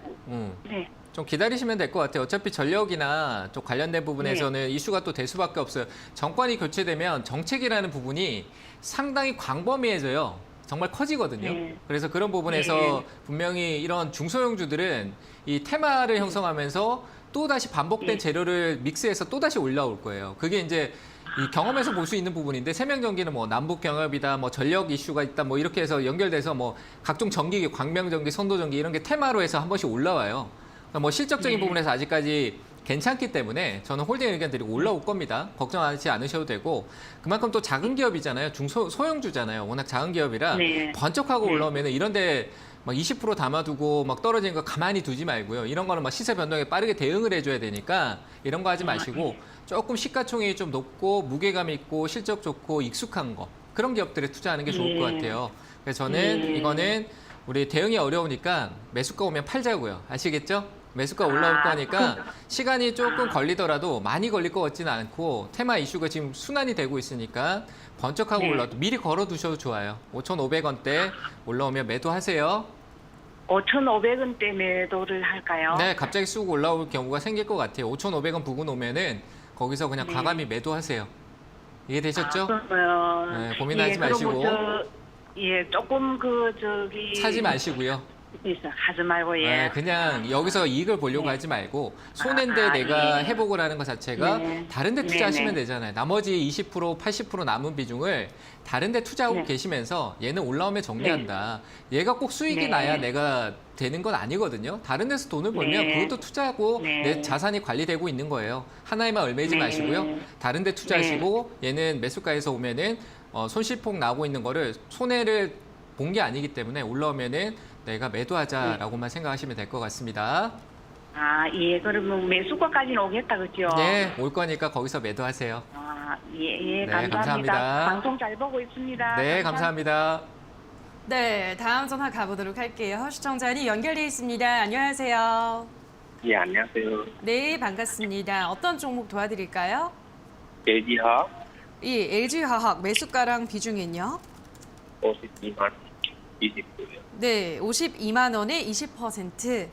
S3: 네.
S2: 좀 기다리시면 될 것 같아요. 어차피 전력이나 좀 관련된 부분에서는 이슈가 또 될 수밖에 없어요. 정권이 교체되면 정책이라는 부분이 상당히 광범위해져요. 정말 커지거든요.
S3: 네.
S2: 그래서 그런 부분에서 분명히 이런 중소형주들은 이 테마를 형성하면서 또다시 반복된 재료를 믹스해서 또다시 올라올 거예요. 그게 이제 이 경험에서 볼 수 있는 부분인데 세명전기는 뭐 남북 경협이다, 뭐 전력 이슈가 있다, 뭐 이렇게 해서 연결돼서 뭐 각종 전기기, 광명전기, 선도전기 이런 게 테마로 해서 한 번씩 올라와요. 그러니까 뭐 실적적인 부분에서 아직까지 괜찮기 때문에 저는 홀딩 의견 드리고 올라올 겁니다. 걱정하지 않으셔도 되고 그만큼 또 작은 기업이잖아요. 소형주잖아요. 워낙 작은 기업이라
S3: 네.
S2: 번쩍하고 올라오면 이런데 막 20% 담아두고 막 떨어지는 거 가만히 두지 말고요. 이런 거는 막 시세 변동에 빠르게 대응을 해줘야 되니까 이런 거 하지 마시고 조금 시가총액이 좀 높고 무게감 있고 실적 좋고 익숙한 거 그런 기업들에 투자하는 게 좋을 것 같아요. 그래서 저는 이거는 우리 대응이 어려우니까 매수가 오면 팔자고요. 아시겠죠? 매수가 올라올 거니까 시간이 조금 걸리더라도 많이 걸릴 것 같지는 않고 테마 이슈가 지금 순환이 되고 있으니까 번쩍하고 올라도 미리 걸어두셔도 좋아요. 5,500원대 올라오면 매도하세요.
S3: 5,500원대 매도를 할까요?
S2: 네, 갑자기 쑥 올라올 경우가 생길 것 같아요. 5,500원 부근 오면은 거기서 그냥 과감히 매도하세요. 이해되셨죠? 네, 고민하지 마시고.
S3: 조금
S2: 사지 마시고요.
S3: 하지 말고
S2: 네, 그냥 여기서 이익을 보려고 하지 말고 손해인데 내가 회복을 하는 것 자체가 다른 데 투자하시면 되잖아요. 나머지 20%, 80% 남은 비중을 다른 데 투자하고 계시면서 얘는 올라오면 정리한다. 얘가 꼭 수익이 나야 내가 되는 건 아니거든요. 다른 데서 돈을 벌면 그것도 투자하고 내 자산이 관리되고 있는 거예요. 하나에만 얽매이지 마시고요. 다른 데 투자하시고 얘는 매수가에서 오면은 손실폭 나오고 있는 거를 손해를 본 게 아니기 때문에 올라오면은 내가 매도하자라고만 생각하시면 될 것 같습니다.
S3: 아, 예. 그러면 매수가까지는 오겠다, 그죠?
S2: 네, 올 거니까 거기서 매도하세요.
S3: 아, 예, 예.
S2: 네,
S3: 감사합니다.
S2: 감사합니다.
S3: 방송 잘 보고 있습니다.
S2: 네, 감사합니다.
S1: 네, 다음 전화 가보도록 할게요. 시청자님 연결돼 있습니다. 안녕하세요.
S5: 예, 안녕하세요.
S1: 네, 반갑습니다. 어떤 종목 도와드릴까요?
S5: LG화학
S1: 이 LG화학 매수가랑 비중은요?
S5: 52만 29요.
S1: 네, 52만 원에 20%.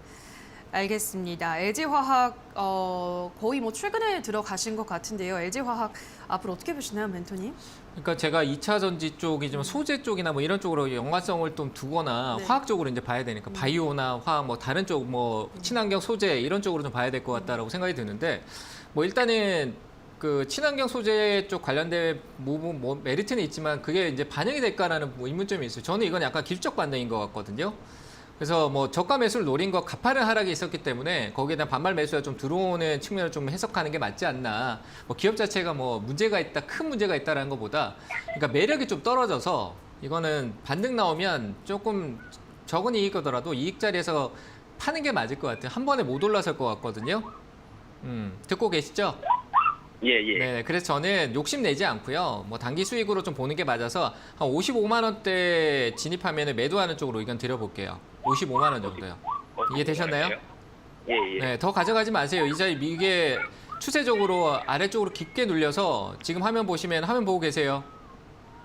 S1: 알겠습니다. LG화학 거의 뭐 최근에 들어가신 것 같은데요. LG화학 앞으로 어떻게 보시나요, 멘토님?
S2: 그러니까 제가 2차 전지 쪽이지만 소재 쪽이나 뭐 이런 쪽으로 연관성을 좀 두거나
S1: 네.
S2: 화학 쪽으로 이제 봐야 되니까 바이오나 화학 뭐 다른 쪽 뭐 친환경 소재 이런 쪽으로 좀 봐야 될 것 같다라고 생각이 드는데 뭐 일단은 그 친환경 소재 쪽 관련된 뭐 메리트는 있지만 그게 이제 반영이 될까라는 뭐 의문점이 있어요. 저는 이건 약간 기술적 반등인 것 같거든요. 그래서 뭐 저가 매수를 노린 거 가파른 하락이 있었기 때문에 거기에 대한 반발 매수가 좀 들어오는 측면을 좀 해석하는 게 맞지 않나. 뭐 기업 자체가 뭐 문제가 있다, 큰 문제가 있다라는 것보다 그러니까 매력이 좀 떨어져서 이거는 반등 나오면 조금 적은 이익이더라도 이익 자리에서 파는 게 맞을 것 같아요. 한 번에 못 올라설 것 같거든요. 듣고 계시죠?
S5: 예, 예.
S2: 네, 그래서 저는 욕심내지 않고요. 뭐 단기 수익으로 좀 보는 게 맞아서 한 55만 원대 진입하면 매도하는 쪽으로 의견 드려볼게요. 55만 원 정도요. 이해되셨나요?
S5: 예, 예.
S2: 네, 더 가져가지 마세요. 이게 추세적으로 아래쪽으로 깊게 눌려서 지금 화면 보시면 화면 보고 계세요.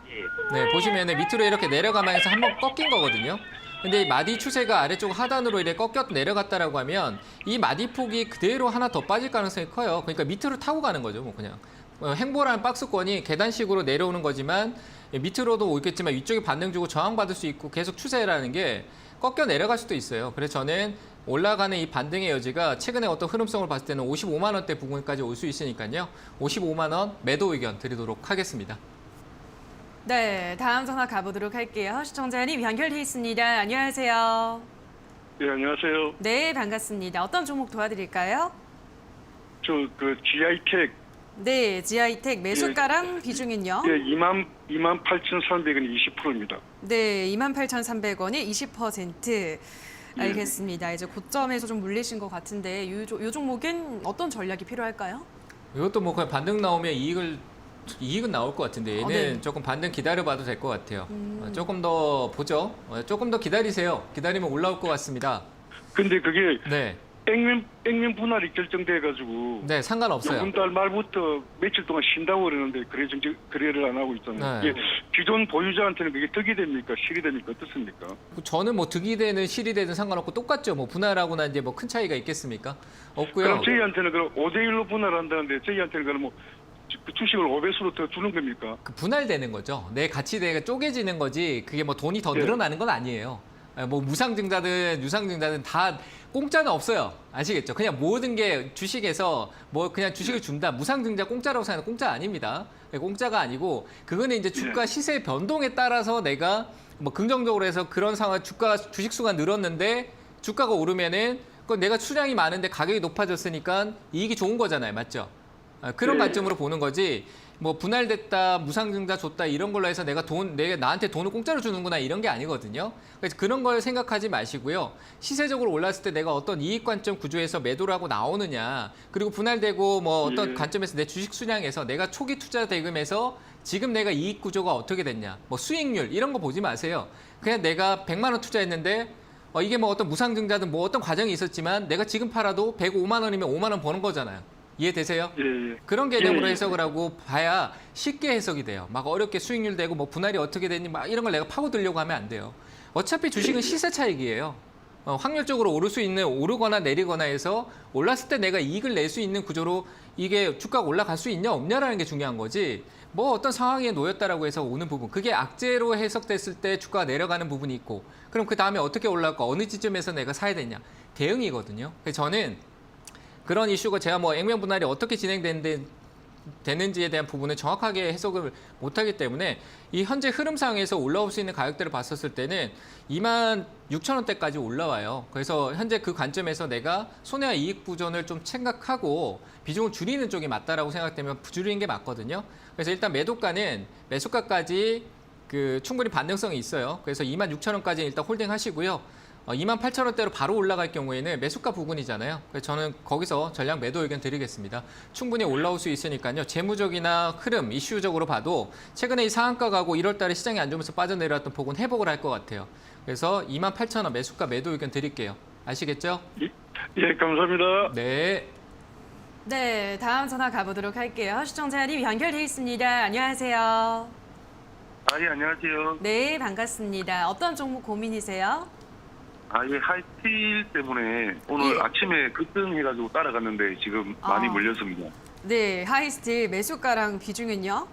S5: 예.
S2: 네, 보시면 밑으로 이렇게 내려가면서 한번 꺾인 거거든요. 근데 이 마디 추세가 아래쪽 하단으로 이렇게 꺾여 내려갔다라고 하면 이 마디 폭이 그대로 하나 더 빠질 가능성이 커요. 그러니까 밑으로 타고 가는 거죠, 뭐 그냥. 행보라는 박스권이 계단식으로 내려오는 거지만 밑으로도 오겠지만 위쪽에 반등 주고 저항받을 수 있고 계속 추세라는 게 꺾여 내려갈 수도 있어요. 그래서 저는 올라가는 이 반등의 여지가 최근에 어떤 흐름성을 봤을 때는 55만 원대 부근까지 올 수 있으니까요. 55만 원 매도 의견 드리도록 하겠습니다.
S1: 네, 다음 전화 가보도록 할게요. 시청자님 연결돼 있습니다. 안녕하세요.
S5: 예, 안녕하세요.
S1: 네, 반갑습니다. 어떤 종목 도와드릴까요?
S5: 저 그 GI텍
S1: 네, 지아이텍 매수가랑 비중은요?
S5: 예, 28,300원이 20%입니다.
S1: 네, 28,300원에 20%. 알겠습니다. 이제 고점에서 좀 물리신 것 같은데 요 종목은 어떤 전략이 필요할까요?
S2: 이것도 뭐 그냥 반등 나오면 이익은 나올 것 같은데 얘는
S1: 네.
S2: 조금 반등 기다려봐도 될 것 같아요. 조금 더 보죠. 조금 더 기다리세요. 기다리면 올라올 것 같습니다.
S5: 근데 그게
S2: 네,
S5: 액면 분할이 결정돼가지고
S2: 네 상관없어요.
S5: 이번 달 말부터 며칠 동안 쉰다고 그러는데 거래를 안 하고 있잖아요.
S2: 네.
S5: 이게 기존 보유자한테는 그게 득이 됩니까? 실이 됩니까? 어떻습니까?
S2: 저는 뭐 득이 되는 실이 되든 상관없고 똑같죠. 뭐 분할하거나 이제 뭐 큰 차이가 있겠습니까? 없고요.
S5: 그럼 저희한테는 그럼 5대1로 분할한다는데 저희한테는 그럼 뭐 그 주식을 5배수로 더 주는 겁니까?
S2: 그 분할되는 거죠. 내 가치대가 쪼개지는 거지. 그게 뭐 돈이 더
S5: 네.
S2: 늘어나는 건 아니에요. 뭐 무상증자든 유상증자든 다 공짜는 없어요. 아시겠죠? 그냥 모든 게 주식에서 뭐 그냥 주식을 준다. 무상증자 공짜라고 생각하는 공짜 아닙니다. 공짜가 아니고 그거는 이제 주가 시세 변동에 따라서 내가 뭐 긍정적으로 해서 그런 상황 주식 수가 늘었는데 주가가 오르면은 그건 내가 수량이 많은데 가격이 높아졌으니까 이익이 좋은 거잖아요. 맞죠? 그런 관점으로 보는 거지. 뭐 분할됐다, 무상증자 줬다 이런 걸로 해서 내가 나한테 돈을 공짜로 주는구나 이런 게 아니거든요. 그래서 그런 걸 생각하지 마시고요. 시세적으로 올랐을 때 내가 어떤 이익 관점 구조에서 매도를 하고 나오느냐, 그리고 분할되고 뭐 어떤 관점에서 내 주식 수량에서 내가 초기 투자 대금에서 지금 내가 이익 구조가 어떻게 됐냐, 뭐 수익률 이런 거 보지 마세요. 그냥 내가 100만 원 투자했는데 이게 뭐 어떤 무상증자든 뭐 어떤 과정이 있었지만 내가 지금 팔아도 105만 원이면 5만 원 버는 거잖아요. 이해되세요?
S5: 예, 예.
S2: 그런 개념으로
S5: 예, 예.
S2: 해석을 하고 봐야 쉽게 해석이 돼요. 막 어렵게 수익률 되고 뭐 분할이 어떻게 됐니 막 이런 걸 내가 파고들려고 하면 안 돼요. 어차피 주식은 시세 차익이에요. 확률적으로 오르거나 내리거나 해서 올랐을 때 내가 이익을 낼 수 있는 구조로 이게 주가가 올라갈 수 있냐 없냐라는 게 중요한 거지. 뭐 어떤 상황에 놓였다라고 해서 오는 부분, 그게 악재로 해석됐을 때 주가가 내려가는 부분이 있고, 그럼 그 다음에 어떻게 올라갈까, 어느 지점에서 내가 사야 되냐, 대응이거든요. 그래서 저는 그런 이슈가 제가 뭐 액면 분할이 어떻게 진행되는지에 대한 부분을 정확하게 해석을 못하기 때문에 이 현재 흐름상에서 올라올 수 있는 가격대를 봤었을 때는 26,000원대까지 올라와요. 그래서 현재 그 관점에서 내가 손해와 이익 부전을 좀 생각하고 비중을 줄이는 쪽이 맞다라고 생각되면 줄이는 게 맞거든요. 그래서 일단 매수가까지 충분히 반등성이 있어요. 그래서 26,000원까지 일단 홀딩하시고요. 28,000원대로 바로 올라갈 경우에는 매수가 부근이잖아요. 그래서 저는 거기서 전략 매도 의견 드리겠습니다. 충분히 올라올 수 있으니까요. 재무적이나 흐름, 이슈적으로 봐도 최근에 이 상한가 가고 1월 달에 시장이 안 좋으면서 빠져내려왔던 폭은 회복을 할 것 같아요. 그래서 28,000원 매수가 매도 의견 드릴게요. 아시겠죠?
S5: 예, 감사합니다.
S2: 네.
S1: 네, 다음 전화 가보도록 할게요. 시청자님 연결돼 있습니다. 안녕하세요.
S5: 예, 안녕하세요.
S1: 네, 반갑습니다. 어떤 종목 고민이세요?
S5: 예, 하이틸 때문에 오늘
S1: 예.
S5: 아침에 급등해가지고 따라갔는데 지금 많이
S1: 아.
S5: 물렸습니다.
S1: 네, 하이스틸 매수가랑 비중은요?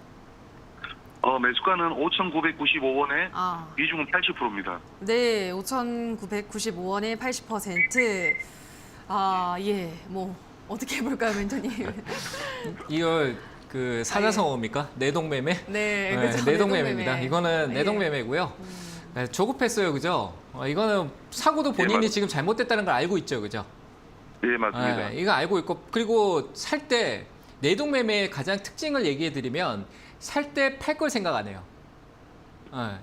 S5: 매수가는 5,995원에
S1: 아,
S5: 비중은 80%입니다.
S1: 네, 5,995원에 80%. 아, 예, 뭐 어떻게 해볼까요, 멘토님?
S2: 이걸 그 사자성어입니까? 내동매매?
S1: 네, 그렇죠.
S2: 내동매매입니다. 이거는
S1: 예.
S2: 내동매매고요. 네, 조급했어요, 그죠? 이거는 사고도 본인이
S5: 맞-
S2: 지금 잘못됐다는 걸 알고 있죠, 그죠?
S5: 예, 맞습니다.
S2: 이거 알고 있고, 그리고 살 때 내동매매의 가장 특징을 얘기해 드리면 살 때 팔 걸 생각 안 해요.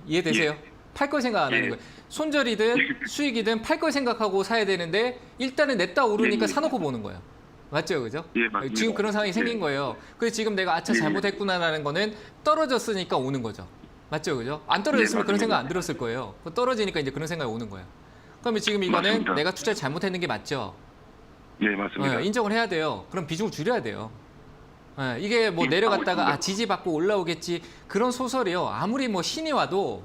S2: 이해되세요? 팔 걸 생각 안 하는
S5: 예.
S2: 거예요. 손절이든 수익이든 팔 걸 생각하고 사야 되는데 일단은 냈다 오르니까
S5: 예.
S2: 사놓고 보는 거예요. 맞죠, 그죠?
S5: 예, 맞습니다.
S2: 지금 그런 상황이
S5: 예.
S2: 생긴 거예요. 그래서 지금 내가 아차
S5: 예.
S2: 잘못했구나라는 거는 떨어졌으니까 오는 거죠. 맞죠, 그죠? 안 떨어졌으면
S5: 예,
S2: 그런 생각 안
S5: 맞습니다.
S2: 들었을 거예요. 떨어지니까 이제 그런 생각이 오는 거예요. 그러면 지금 이거는
S5: 맞습니다.
S2: 내가 투자를 잘못했는 게 맞죠?
S5: 예, 맞습니다.
S2: 인정을 해야 돼요. 그럼 비중을 줄여야 돼요. 이게 뭐
S5: 예,
S2: 내려갔다가
S5: 하고
S2: 지지받고 올라오겠지 그런 소설이요. 아무리 뭐 신이 와도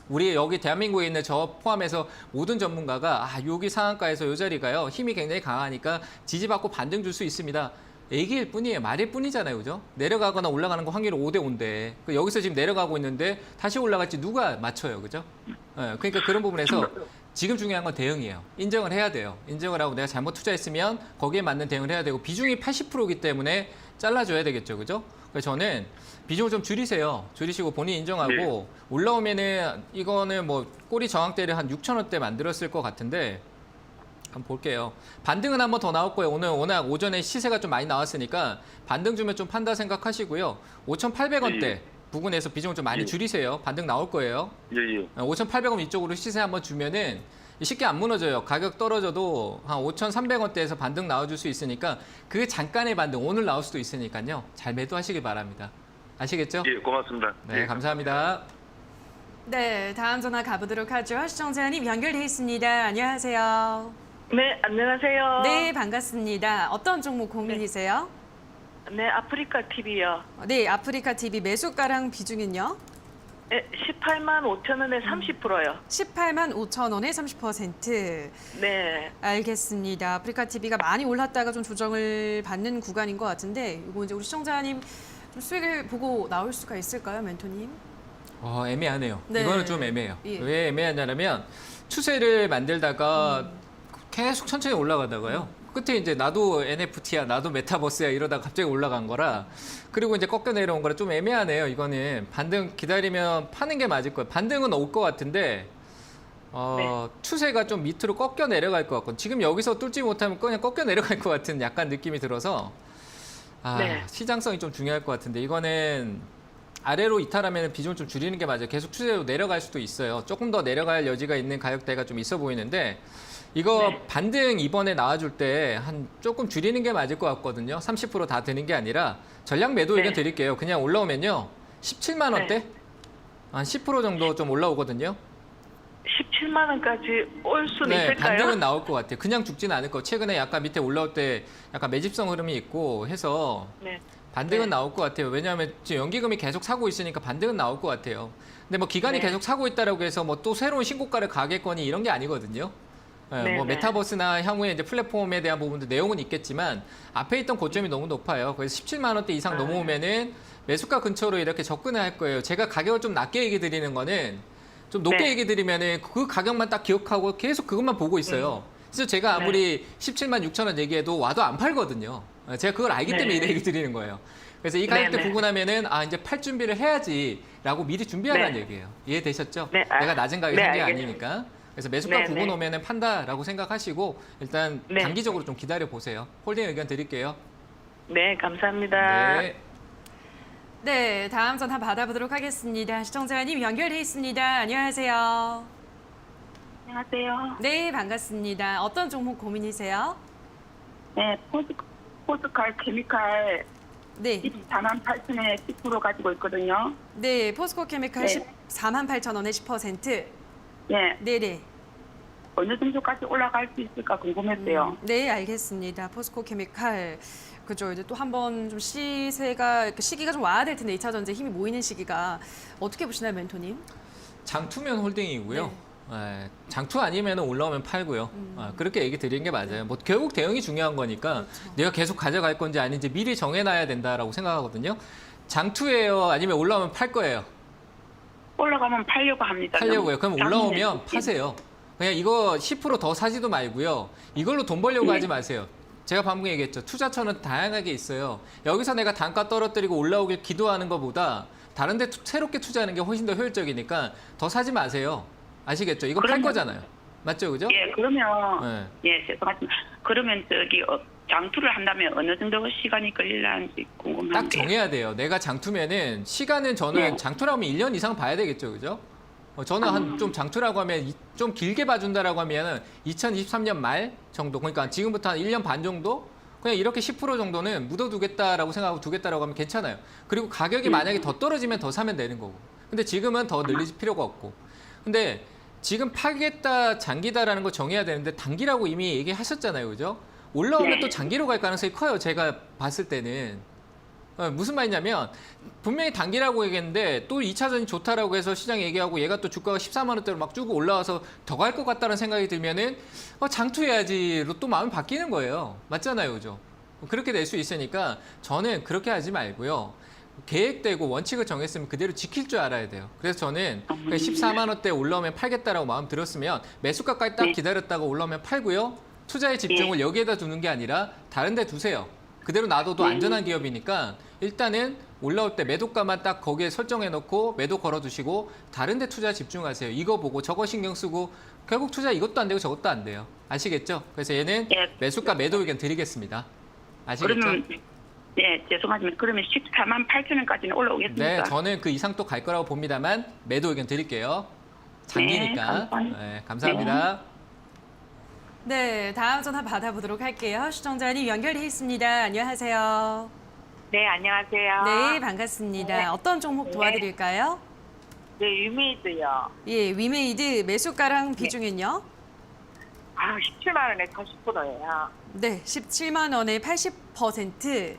S2: 우리 여기 대한민국에 있는 저 포함해서 모든 전문가가 여기 상한가에서 요 자리가요 힘이 굉장히 강하니까 지지받고 반등 줄 수 있습니다. 얘기일 뿐이에요. 말일 뿐이잖아요, 그죠? 내려가거나 올라가는 거 확률이 5대 5인데 여기서 지금 내려가고 있는데 다시 올라갈지 누가 맞춰요, 그죠? 그러니까 그런 부분에서 지금 중요한 건 대응이에요. 인정을 해야 돼요. 인정을 하고 내가 잘못 투자했으면 거기에 맞는 대응을 해야 되고 비중이 80%이기 때문에 잘라줘야 되겠죠, 그죠? 그래서 저는 비중을 좀 줄이세요. 줄이시고 본인 인정하고
S5: 네.
S2: 올라오면은 이거는 뭐 꼬리 저항대를 한 6,000원대 만들었을 것 같은데 한번 볼게요. 반등은 한 번 더 나올 거예요. 오늘 워낙 오전에 시세가 좀 많이 나왔으니까 반등 주면 좀 판다 생각하시고요. 5,800원대
S5: 예.
S2: 부근에서 비중을 좀 많이
S5: 예.
S2: 줄이세요. 반등 나올 거예요.
S5: 예, 예.
S2: 5,800원 이쪽으로 시세 한번 주면은 쉽게 안 무너져요. 가격 떨어져도 한 5,300원대에서 반등 나와줄 수 있으니까 그게 잠깐의 반등 오늘 나올 수도 있으니까요. 잘 매도하시길 바랍니다. 아시겠죠?
S5: 예, 고맙습니다.
S2: 네,
S5: 예.
S2: 감사합니다.
S1: 네, 다음 전화 가보도록 하죠. 시청자님 연결돼 있습니다. 안녕하세요.
S7: 네, 안녕하세요.
S1: 네, 반갑습니다. 어떤 종목 고민이세요?
S7: 네, 아프리카 TV요.
S1: 네, 아프리카 TV 매수가랑 비중은요?
S7: 네, 18만 5천 원에 30%요.
S1: 18만 5천 원에 30%.
S7: 네,
S1: 알겠습니다. 아프리카 TV가 많이 올랐다가 좀 조정을 받는 구간인 것 같은데 이거 이제 우리 시청자님 좀 수익을 보고 나올 수가 있을까요, 멘토님?
S2: 애매하네요.
S1: 네.
S2: 이거는 좀 애매해요.
S1: 예.
S2: 왜 애매하냐면 추세를 만들다가 계속 천천히 올라가다가요. 끝에 이제 나도 NFT야, 나도 메타버스야 이러다가 갑자기 올라간 거라 그리고 이제 꺾여 내려온 거라 좀 애매하네요. 이거는 반등 기다리면 파는 게 맞을 거예요. 반등은 올 것 같은데 추세가 좀 밑으로 꺾여 내려갈 것 같고 지금 여기서 뚫지 못하면 그냥 꺾여 내려갈 것 같은 약간 느낌이 들어서
S7: 네.
S2: 시장성이 좀 중요할 것 같은데 이거는 아래로 이탈하면 비중을 좀 줄이는 게 맞아요. 계속 추세로 내려갈 수도 있어요. 조금 더 내려갈 여지가 있는 가격대가 좀 있어 보이는데 이거
S7: 네.
S2: 반등 이번에 나와줄 때 한 조금 줄이는 게 맞을 것 같거든요. 30% 다 드는 게 아니라 전략 매도 의견
S7: 네.
S2: 드릴게요. 그냥 올라오면요. 17만 원대?
S7: 네.
S2: 한 10% 정도 좀 올라오거든요.
S7: 17만 원까지 올 수는
S2: 네,
S7: 있을까요?
S2: 반등은 나올 것 같아요. 그냥 죽지는 않을 거. 최근에 약간 밑에 올라올 때 약간 매집성 흐름이 있고 해서
S7: 네.
S2: 반등은
S7: 네.
S2: 나올 것 같아요. 왜냐하면 지금 연기금이 계속 사고 있으니까 반등은 나올 것 같아요. 근데 뭐 기간이
S7: 네.
S2: 계속 사고 있다라고 해서 뭐 또 새로운 신고가를 가겠거니 이런 게 아니거든요.
S7: 네,
S2: 뭐
S7: 네.
S2: 메타버스나 향후에 이제 플랫폼에 대한 부분도 내용은 있겠지만 앞에 있던 고점이 너무 높아요. 그래서 17만 원대 이상 넘어오면은 매수가 근처로 이렇게 접근을 할 거예요. 제가 가격을 좀 낮게 얘기 드리는 거는 좀 높게
S7: 네.
S2: 얘기 드리면은 그 가격만 딱 기억하고 계속 그것만 보고 있어요. 그래서 제가 아무리 17만 6천 원 얘기해도 와도 안 팔거든요. 제가 그걸 알기 때문에
S7: 네.
S2: 이래 얘기 드리는 거예요. 그래서 이 가격대
S7: 네, 네.
S2: 보고 나면은 이제 팔 준비를 해야지라고 미리 준비하라는
S7: 네.
S2: 얘기예요. 이해되셨죠?
S7: 네,
S2: 내가 낮은 가격에
S7: 네,
S2: 산 게
S7: 알겠습니다.
S2: 아니니까. 그래서 매수가
S7: 네,
S2: 보고
S7: 네.
S2: 놓으면은 판다라고 생각하시고 일단
S7: 네.
S2: 단기적으로 좀 기다려 보세요. 홀딩 의견 드릴게요.
S7: 네, 감사합니다.
S2: 네.
S1: 네, 다음 전화 받아보도록 하겠습니다. 시청자님 연결돼 있습니다. 안녕하세요.
S3: 안녕하세요.
S1: 네, 반갑습니다. 어떤 종목 고민이세요?
S3: 네, 포스칼 케미칼
S1: 네.
S3: 48,000에 10% 가지고 있거든요.
S1: 네, 포스코 케미칼
S3: 네.
S1: 48,000원에 10%.
S3: 네,
S1: 네네.
S3: 어느 정도까지 올라갈 수 있을까 궁금했어요.
S1: 네, 알겠습니다. 포스코 케미칼. 그죠. 이제 또 한번 좀 시세가, 시기가 좀 와야 될 텐데, 2차 전지 힘이 모이는 시기가. 어떻게 보시나요, 멘토님?
S2: 장투면 홀딩이고요. 예, 장투 아니면 올라오면 팔고요. 그렇게 얘기 드리는 게 맞아요. 뭐 결국 대응이 중요한 거니까 내가 계속 가져갈 건지 아닌지 미리 정해놔야 된다라고 생각하거든요. 장투예요? 아니면 올라오면 팔 거예요?
S3: 올라가면 팔려고 합니다.
S2: 팔려고요. 그럼
S3: 너무
S2: 올라오면
S3: 짱이네.
S2: 파세요. 그냥 이거 10%더 사지도 말고요. 이걸로 돈 벌려고 하지 마세요. 제가 방금 얘기했죠. 투자처는 다양하게 있어요. 여기서 내가 단가 떨어뜨리고 올라오길 기도하는 것보다 다른 데 새롭게 투자하는 게 훨씬 더 효율적이니까 더 사지 마세요. 아시겠죠? 이거 팔
S3: 그러면-
S2: 거잖아요. 맞죠? 그죠?
S3: 예, 그러면
S2: 네.
S3: 죄송하지만 그러면 장투를 한다면 어느 정도 시간이 걸릴는지 궁금한데.
S2: 딱 정해야 돼요. 내가 장투면은 시간은 저는
S3: 네.
S2: 장투라고 하면 1년 이상 봐야 되겠죠. 그죠? 저는 한 좀 장투라고 하면 좀 길게 봐준다라고 하면은 2023년 말 정도, 그러니까 지금부터 한 1년 반 정도? 그냥 이렇게 10% 정도는 묻어두겠다라고 생각하고 두겠다라고 하면 괜찮아요. 그리고 가격이 만약에 더 떨어지면 더 사면 되는 거고. 근데 지금은 더 늘릴 필요가 없고. 근데 지금 파겠다, 장기다라는 거 정해야 되는데 단기라고 이미 얘기하셨잖아요. 그죠? 올라오면
S3: 네.
S2: 또 장기로 갈 가능성이 커요. 제가 봤을 때는. 무슨 말이냐면 분명히 단기라고 얘기했는데 또 2차전이 좋다라고 해서 시장 얘기하고 얘가 또 주가가 14만 원대로 막 쭉 올라와서 더 갈 것 같다는 생각이 들면은 장투해야지로 또 마음이 바뀌는 거예요. 맞잖아요. 그죠? 그렇게 될 수 있으니까 저는 그렇게 하지 말고요. 계획되고 원칙을 정했으면 그대로 지킬 줄 알아야 돼요. 그래서 저는 14만 원대 올라오면 팔겠다라고 마음 들었으면 매수가까지 딱 기다렸다가 올라오면 팔고요. 투자의 집중을 여기에다 두는 게 아니라 다른 데 두세요. 그대로 놔둬도 안전한 기업이니까 일단은 올라올 때 매도가만 딱 거기에 설정해 놓고 매도 걸어 두시고 다른 데 투자 집중하세요. 이거 보고 저거 신경 쓰고 결국 투자 이것도 안 되고 저것도 안 돼요. 아시겠죠? 그래서 얘는
S3: 예.
S2: 매수가 매도 의견 드리겠습니다. 아시겠죠?
S3: 그러면 네, 죄송하지만 그러면 148,000원까지는 올라오겠습니까?
S2: 네, 저는 그 이상 또 갈 거라고 봅니다만 매도 의견 드릴게요. 장기니까.
S3: 감사합니다.
S2: 감사합니다.
S1: 네, 다음 전화 받아보도록 할게요. 시청자님 연결돼 있습니다. 안녕하세요.
S7: 네, 안녕하세요.
S1: 네, 반갑습니다. 어떤 종목 도와드릴까요?
S7: 네, 유메이드요.
S1: 예, 위메이드 매수가랑 비중은요?
S7: 17만 원에 40%예요.
S1: 네, 17만 원에 80%,
S7: 40%.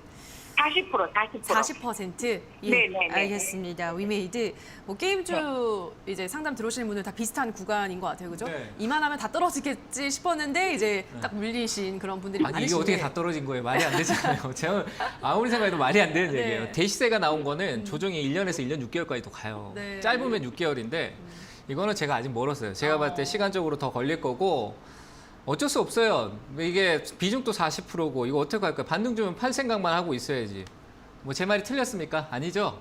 S1: 40%. 예,
S7: 네네네.
S1: 알겠습니다. 위메이드. 뭐 게임주 이제 상담 들어오시는 분들 다 비슷한 구간인 것 같아요, 그죠?
S2: 네.
S1: 이만하면 다 떨어지겠지 싶었는데 이제 딱 물리신 그런 분들이
S2: 아니 이게
S1: 많으신데.
S2: 어떻게 다 떨어진 거예요? 말이 안 되잖아요. 제가 아무리 생각해도 말이 안 되는
S1: 네.
S2: 얘기예요. 대시세가 나온 거는 조정이 1년에서 1년 6개월까지도 가요.
S1: 네.
S2: 짧으면 6개월인데 이거는 제가 아직 멀었어요. 제가 봤을 때 시간적으로 더 걸릴 거고 어쩔 수 없어요. 이게 비중도 40%고 이거 어떻게 할까요? 반등 주면 팔 생각만 하고 있어야지. 뭐 제 말이 틀렸습니까? 아니죠?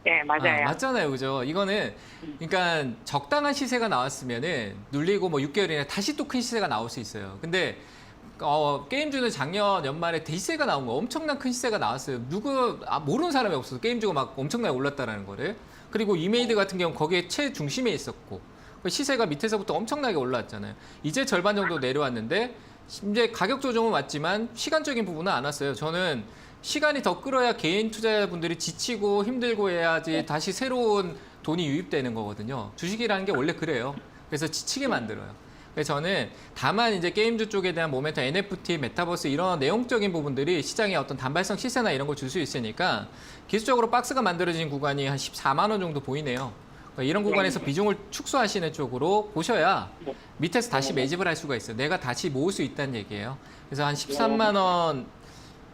S3: 네, 맞아요.
S2: 맞잖아요. 그죠? 이거는 그러니까 적당한 시세가 나왔으면은 눌리고 뭐 6개월이나 다시 또 큰 시세가 나올 수 있어요. 근데 게임주는 작년 연말에 대시세가 나온 거 엄청난 큰 시세가 나왔어요. 모르는 사람이 없어서 게임주가 막 엄청나게 올랐다라는 거를. 그리고 이메이드 같은 경우는 거기에 최중심에 있었고 시세가 밑에서부터 엄청나게 올라왔잖아요. 이제 절반 정도 내려왔는데 이제 가격 조정은 왔지만 시간적인 부분은 안 왔어요. 저는 시간이 더 끌어야 개인 투자자분들이 지치고 힘들고 해야지 다시 새로운 돈이 유입되는 거거든요. 주식이라는 게 원래 그래요. 그래서 지치게 만들어요. 그래서 저는 다만 이제 게임주 쪽에 대한 모멘텀, NFT, 메타버스 이런 내용적인 부분들이 시장에 어떤 단발성 시세나 이런 걸 줄 수 있으니까 기술적으로 박스가 만들어진 구간이 한 14만 원 정도 보이네요. 이런 구간에서 비중을 축소하시는 쪽으로 보셔야 밑에서 다시 매집을 할 수가 있어요. 내가 다시 모을 수 있다는 얘기예요. 그래서 한 13만 원,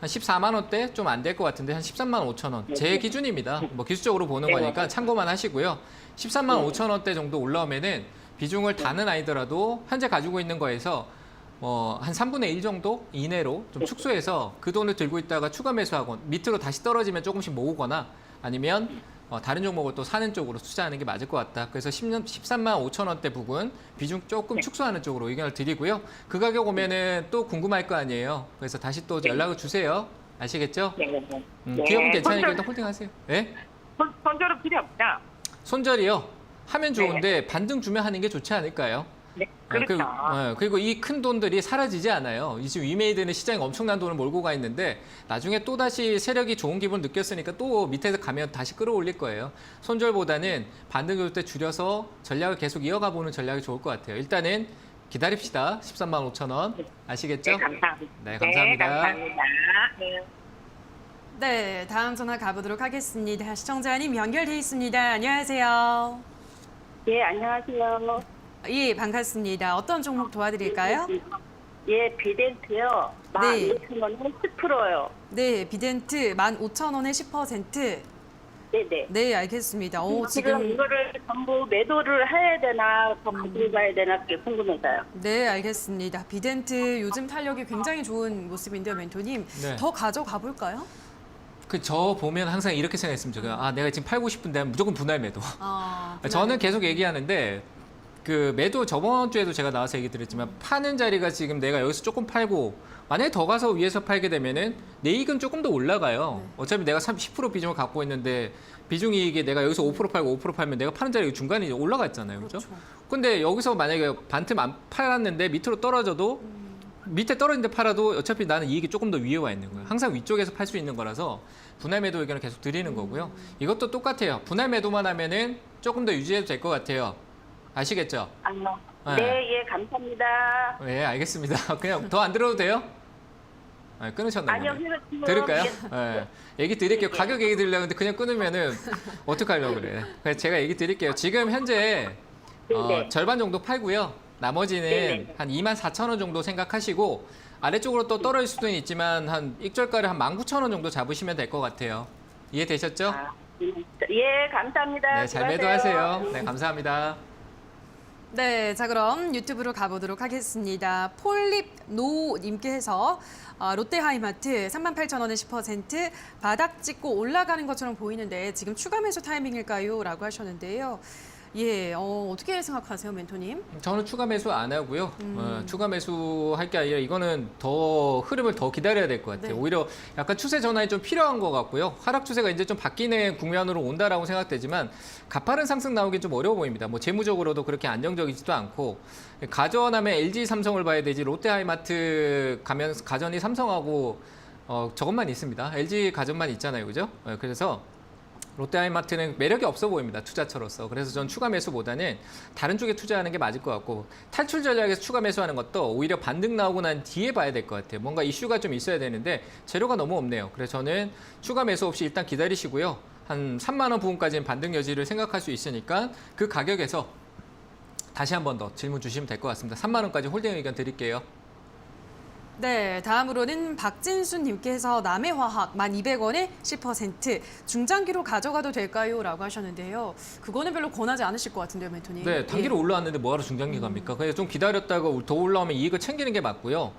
S2: 한 14만 원대 좀 안 될 것 같은데 한 13만 5천 원. 제 기준입니다. 뭐 기술적으로 보는 거니까 참고만 하시고요. 13만 5천 원대 정도 올라오면은 비중을 다는 아니더라도 현재 가지고 있는 거에서 한 3분의 1 정도 이내로 좀 축소해서 그 돈을 들고 있다가 추가 매수하고 밑으로 다시 떨어지면 조금씩 모으거나 아니면 다른 종목을 또 사는 쪽으로 투자하는 게 맞을 것 같다. 그래서 13만 5천 원대 부분 비중 조금 축소하는 쪽으로 의견을 드리고요. 그 가격 오면은 또 궁금할 거 아니에요. 그래서 다시 또 연락을 주세요. 아시겠죠?
S3: 네.
S2: 기업은 괜찮으니까 일단 홀딩하세요. 네?
S7: 손절은 필요 없죠?
S2: 손절이요. 하면 좋은데 반등 주면 하는 게 좋지 않을까요?
S3: 네, 그렇죠.
S2: 그리고 이 큰 돈들이 사라지지 않아요. 지금 위메이드는 시장에 엄청난 돈을 몰고 가 있는데 나중에 또다시 세력이 좋은 기분 느꼈으니까 또 밑에서 가면 다시 끌어올릴 거예요. 손절보다는 반등 올 때 줄여서 전략을 계속 이어가 보는 전략이 좋을 것 같아요. 일단은 기다립시다. 13만 5천 원. 아시겠죠?
S3: 네, 감사합니다.
S2: 네, 감사합니다.
S3: 네, 감사합니다. 네.
S1: 네, 다음 전화 가보도록 하겠습니다. 시청자님 연결돼 있습니다. 안녕하세요.
S8: 예, 안녕하세요.
S1: 예, 반갑습니다. 어떤 종목 도와드릴까요?
S8: 예, 비덴트요.
S1: 네.
S8: 12,000원에 10%요.
S1: 네, 비덴트 15,000원에 10%.
S8: 네네.
S1: 네, 알겠습니다. 오,
S8: 지금
S1: 지금
S8: 이거를 전부 매도를 해야 되나, 더 가지고 가야 되나, 그게 궁금해서요.
S1: 네, 알겠습니다. 비덴트 요즘 탄력이 굉장히 좋은 모습인데요, 멘토님.
S2: 네.
S1: 더 가져가 볼까요?
S2: 저 보면 항상 이렇게 생각했으면 좋겠어요. 아, 내가 지금 팔고 싶은데 무조건 분할 매도. 저는 계속 얘기하는데 그 매도 저번 주에도 제가 나와서 얘기 드렸지만 파는 자리가 지금 내가 여기서 조금 팔고 만약에 더 가서 위에서 팔게 되면은 내 이익은 조금 더 올라가요. 어차피 내가 10% 비중을 갖고 있는데 비중 이익이 내가 여기서 5% 팔고 5% 팔면 내가 파는 자리가 중간에 올라가 있잖아요. 그렇죠? 근데 여기서 만약에 반틈 안 팔았는데 밑으로 떨어져도 밑에 떨어진데 팔아도 어차피 나는 이익이 조금 더 위에 와 있는 거예요. 항상 위쪽에서 팔 수 있는 거라서 분할 매도 의견을 계속 드리는 거고요. 이것도 똑같아요. 분할 매도만 하면은 조금 더 유지해도 될 것 같아요. 아시겠죠?
S8: 네, 예, 감사합니다.
S2: 네, 알겠습니다. 그냥 더 안 들어도 돼요? 아, 끊으셨나요?
S8: 아니요, 지금
S2: 들을까요?
S8: 예.
S2: 네. 얘기 드릴게요. 가격 얘기 드리려고 했는데 그냥 끊으면은 어떡하려고 그래. 그래서 제가 얘기 드릴게요. 지금 현재
S8: 네.
S2: 절반 정도 팔고요. 나머지는
S8: 네네.
S2: 한 24,000원 정도 생각하시고 아래쪽으로 또 떨어질 수도 있지만 한 익절가를 한 19,000원 정도 잡으시면 될 것 같아요. 이해되셨죠?
S8: 예, 감사합니다.
S2: 네, 잘
S8: 수고하세요.
S2: 매도하세요. 네, 감사합니다.
S1: 네, 자 그럼 유튜브로 가보도록 하겠습니다. 폴립노님께서 롯데하이마트 38,000원에 10% 바닥 찍고 올라가는 것처럼 보이는데 지금 추가 매수 타이밍일까요? 라고 하셨는데요. 예, 어떻게 생각하세요, 멘토님?
S2: 저는 추가 매수 안 하고요. 추가 매수 할 게 아니라 이거는 더 흐름을 더 기다려야 될 것 같아요.
S1: 네.
S2: 오히려 약간 추세 전환이 좀 필요한 것 같고요. 하락 추세가 이제 좀 바뀌는 국면으로 온다라고 생각되지만 가파른 상승 나오긴 좀 어려워 보입니다. 뭐 재무적으로도 그렇게 안정적이지도 않고 가전하면 LG 삼성을 봐야 되지 롯데하이마트 가면 가전이 삼성하고 저것만 있습니다. LG 가전만 있잖아요, 그죠? 그래서 롯데하이마트는 매력이 없어 보입니다. 투자처로서. 그래서 전 추가 매수보다는 다른 쪽에 투자하는 게 맞을 것 같고 탈출 전략에서 추가 매수하는 것도 오히려 반등 나오고 난 뒤에 봐야 될 것 같아요. 뭔가 이슈가 좀 있어야 되는데 재료가 너무 없네요. 그래서 저는 추가 매수 없이 일단 기다리시고요. 한 3만 원 부분까지는 반등 여지를 생각할 수 있으니까 그 가격에서 다시 한 번 더 질문 주시면 될 것 같습니다. 3만 원까지 홀딩 의견 드릴게요.
S1: 네, 다음으로는 박진수님께서 남해화학 1,200원에 10% 중장기로 가져가도 될까요? 라고 하셨는데요. 그거는 별로 권하지 않으실 것 같은데요, 멘토님.
S2: 네, 단기로 올라왔는데 뭐하러 중장기 갑니까? 그냥 좀 기다렸다가 더 올라오면 이익을 챙기는 게 맞고요.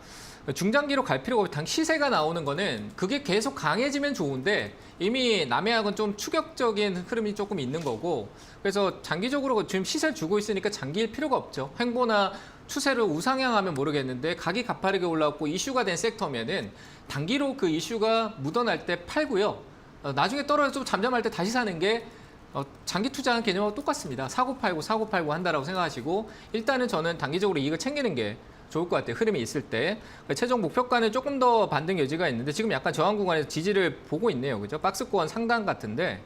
S2: 중장기로 갈 필요가 없고 시세가 나오는 거는 그게 계속 강해지면 좋은데 이미 남해학은 좀 추격적인 흐름이 조금 있는 거고 그래서 장기적으로 지금 시세를 주고 있으니까 장기일 필요가 없죠. 횡보나 추세를 우상향하면 모르겠는데 가격이 가파르게 올라왔고 이슈가 된 섹터면은 단기로 그 이슈가 묻어날 때 팔고요. 나중에 떨어져 좀 잠잠할 때 다시 사는 게 장기 투자하는 개념하고 똑같습니다. 사고 팔고 한다라고 생각하시고 일단은 저는 단기적으로 이익을 챙기는 게 좋을 것 같아요. 흐름이 있을 때. 최종 목표가는 조금 더 반등 여지가 있는데 지금 약간 저항 구간에서 지지를 보고 있네요. 그죠? 박스권 상단 같은데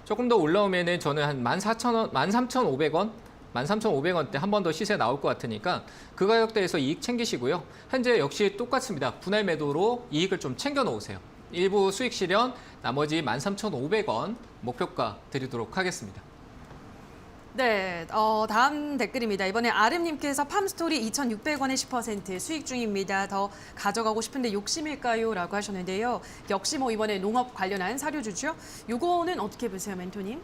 S2: 조금 더 올라오면은 저는 한 14,000원, 13,500원 13,500원대 한 번 더 시세 나올 것 같으니까 그 가격대에서 이익 챙기시고요. 현재 역시 똑같습니다. 분할 매도로 이익을 좀 챙겨 놓으세요. 일부 수익 실현, 나머지 13,500원 목표가 드리도록 하겠습니다.
S1: 네, 다음 댓글입니다. 이번에 아름님께서 팜스토리 2,600원에 10% 수익 중입니다. 더 가져가고 싶은데 욕심일까요? 라고 하셨는데요. 역시 뭐 이번에 농업 관련한 사료주죠. 요거는 어떻게 보세요, 멘토님?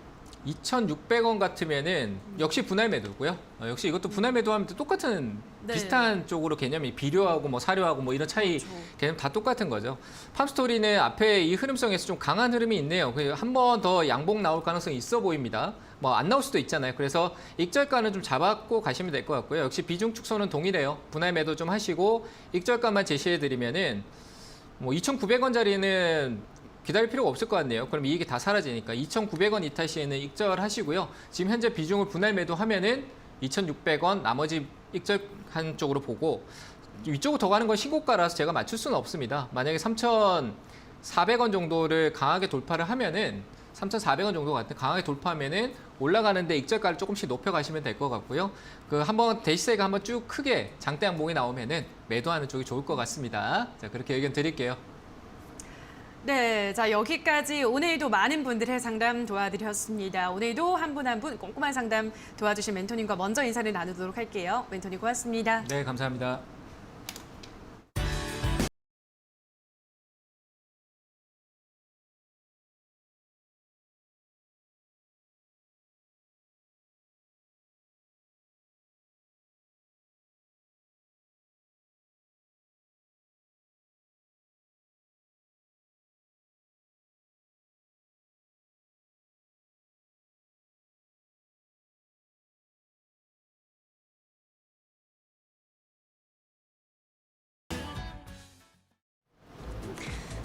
S2: 2,600원 같으면은 역시 분할 매도고요. 역시 이것도 분할 매도하면 똑같은
S1: 네.
S2: 비슷한 쪽으로 개념이 비료하고 뭐 사료하고 뭐 이런 차이
S1: 그렇죠.
S2: 개념 다 똑같은 거죠. 팜스토리는 앞에 이 흐름성에서 좀 강한 흐름이 있네요. 한 번 더 양봉 나올 가능성이 있어 보입니다. 뭐 안 나올 수도 있잖아요. 그래서 익절가는 좀 잡았고 가시면 될 것 같고요. 역시 비중 축소는 동일해요. 분할 매도 좀 하시고 익절가만 제시해 드리면은 뭐 2,900원짜리는 기다릴 필요가 없을 것 같네요. 그럼 이익이 다 사라지니까 2,900원 이탈 시에는 익절하시고요. 지금 현재 비중을 분할 매도하면은 2,600원 나머지 익절한 쪽으로 보고 위쪽으로 더 가는 건 신고가라서 제가 맞출 수는 없습니다. 만약에 3,400원 정도를 강하게 돌파를 하면은 3,400원 정도 같은 강하게 돌파하면은 올라가는데 익절가를 조금씩 높여가시면 될 것 같고요. 그 한번 대시세가 한번 쭉 크게 장대 양봉이 나오면은 매도하는 쪽이 좋을 것 같습니다. 자, 그렇게 의견 드릴게요.
S1: 네, 자 여기까지 오늘도 많은 분들의 상담 도와드렸습니다. 오늘도 한 분 한 분 꼼꼼한 상담 도와주신 멘토님과 먼저 인사를 나누도록 할게요. 멘토님 고맙습니다.
S2: 네, 감사합니다.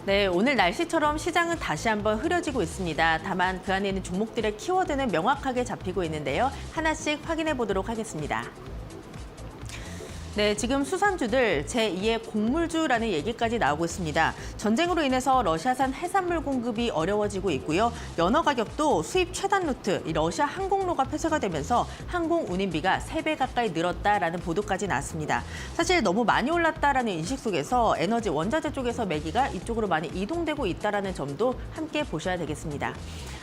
S9: 네, 오늘 날씨처럼 시장은 다시 한번 흐려지고 있습니다. 다만 그 안에 있는 종목들의 키워드는 명확하게 잡히고 있는데요. 하나씩 확인해 보도록 하겠습니다. 네, 지금 수산주들 제2의 곡물주라는 얘기까지 나오고 있습니다. 전쟁으로 인해서 러시아산 해산물 공급이 어려워지고 있고요. 연어 가격도 수입 최단 루트, 이 러시아 항공로가 폐쇄가 되면서 항공 운임비가 3배 가까이 늘었다라는 보도까지 나왔습니다. 사실 너무 많이 올랐다라는 인식 속에서 에너지 원자재 쪽에서 매기가 이쪽으로 많이 이동되고 있다라는 점도 함께 보셔야 되겠습니다.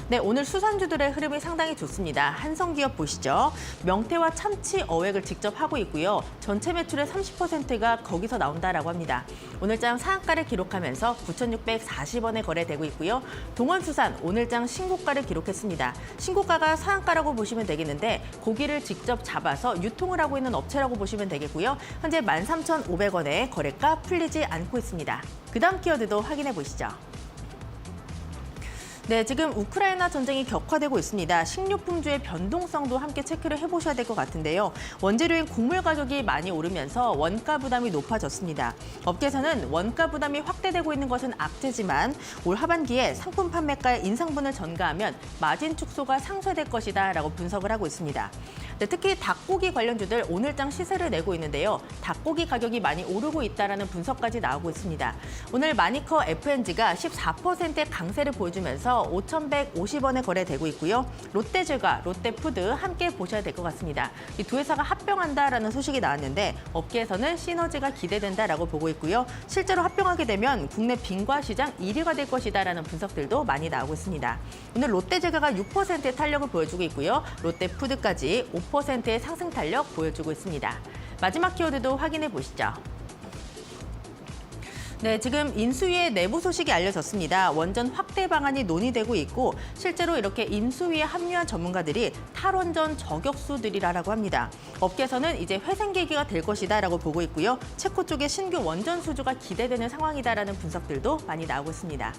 S9: 네, 오늘 수산주들의 흐름이 상당히 좋습니다. 한성기업 보시죠. 명태와 참치, 어획을 직접 하고 있고요. 전체 매출의 30%가 거기서 나온다라고 합니다. 오늘장 상한가를 기록하면서 9,640원에 거래되고 있고요. 동원수산 오늘장 신고가를 기록했습니다. 신고가가 상한가라고 보시면 되겠는데 고기를 직접 잡아서 유통을 하고 있는 업체라고 보시면 되겠고요. 현재 13,500원에 거래가 풀리지 않고 있습니다. 그 다음 키워드도 확인해 보시죠. 네, 지금 우크라이나 전쟁이 격화되고 있습니다. 식료품주의 변동성도 함께 체크를 해보셔야 될 것 같은데요. 원재료인 곡물 가격이 많이 오르면서 원가 부담이 높아졌습니다. 업계에서는 원가 부담이 확대되고 있는 것은 악재지만 올 하반기에 상품 판매가의 인상분을 전가하면 마진 축소가 상쇄될 것이다라고 분석을 하고 있습니다. 네, 특히 닭고기 관련주들 오늘장 시세를 내고 있는데요. 닭고기 가격이 많이 오르고 있다는 분석까지 나오고 있습니다. 오늘 마니커 FNG가 14%의 강세를 보여주면서 5,150원에 거래되고 있고요. 롯데제과, 롯데푸드 함께 보셔야 될 것 같습니다. 이 두 회사가 합병한다라는 소식이 나왔는데 업계에서는 시너지가 기대된다라고 보고 있고요. 실제로 합병하게 되면 국내 빈과 시장 1위가 될 것이다라는 분석들도 많이 나오고 있습니다. 오늘 롯데제과가 6%의 탄력을 보여주고 있고요. 롯데푸드까지 5%의 상승 탄력 보여주고 있습니다. 마지막 키워드도 확인해 보시죠. 네, 지금 인수위의 내부 소식이 알려졌습니다. 원전 확대 방안이 논의되고 있고 실제로 이렇게 인수위에 합류한 전문가들이 탈원전 저격수들이라고 합니다. 업계에서는 이제 회생 계기가 될 것이다라고 보고 있고요. 체코 쪽의 신규 원전 수주가 기대되는 상황이다라는 분석들도 많이 나오고 있습니다.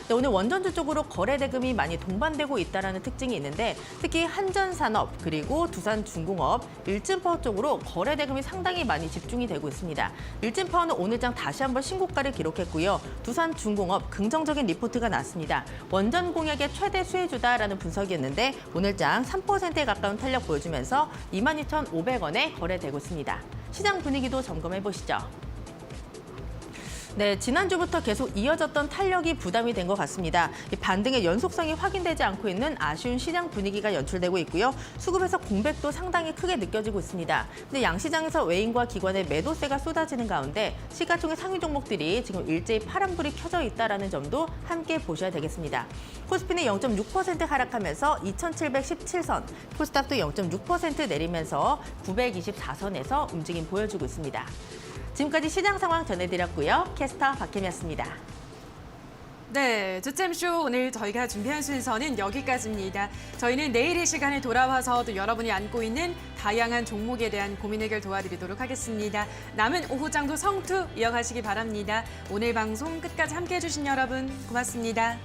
S9: 네, 오늘 원전주 쪽으로 거래 대금이 많이 동반되고 있다는 특징이 있는데 특히 한전산업 그리고 두산중공업, 일진파워 쪽으로 거래 대금이 상당히 많이 집중이 되고 있습니다. 일진파워는 오늘장 다시 한번 신고가를 기록했고요. 두산중공업 긍정적인 리포트가 나왔습니다. 원전 공약의 최대 수혜주다라는 분석이었는데 오늘장 3%에 가까운 탄력 보여주면서 22,500원에 거래되고 있습니다. 시장 분위기도 점검해 보시죠. 네, 지난주부터 계속 이어졌던 탄력이 부담이 된 것 같습니다. 반등의 연속성이 확인되지 않고 있는 아쉬운 시장 분위기가 연출되고 있고요. 수급에서 공백도 상당히 크게 느껴지고 있습니다. 근데 양시장에서 외인과 기관의 매도세가 쏟아지는 가운데 시가총액 상위 종목들이 지금 일제히 파란불이 켜져 있다는 점도 함께 보셔야 되겠습니다. 코스피는 0.6% 하락하면서 2,717선, 코스닥도 0.6% 내리면서 924선에서 움직임 보여주고 있습니다. 지금까지 시장 상황 전해드렸고요. 캐스터 박혜미였습니다.
S1: 네, 주챔쇼 오늘 저희가 준비한 순서는 여기까지입니다. 저희는 내일 이 시간에 돌아와서 또 여러분이 안고 있는 다양한 종목에 대한 고민 해결 도와드리도록 하겠습니다. 남은 오후장도 성투 이어가시기 바랍니다. 오늘 방송 끝까지 함께해 주신 여러분 고맙습니다.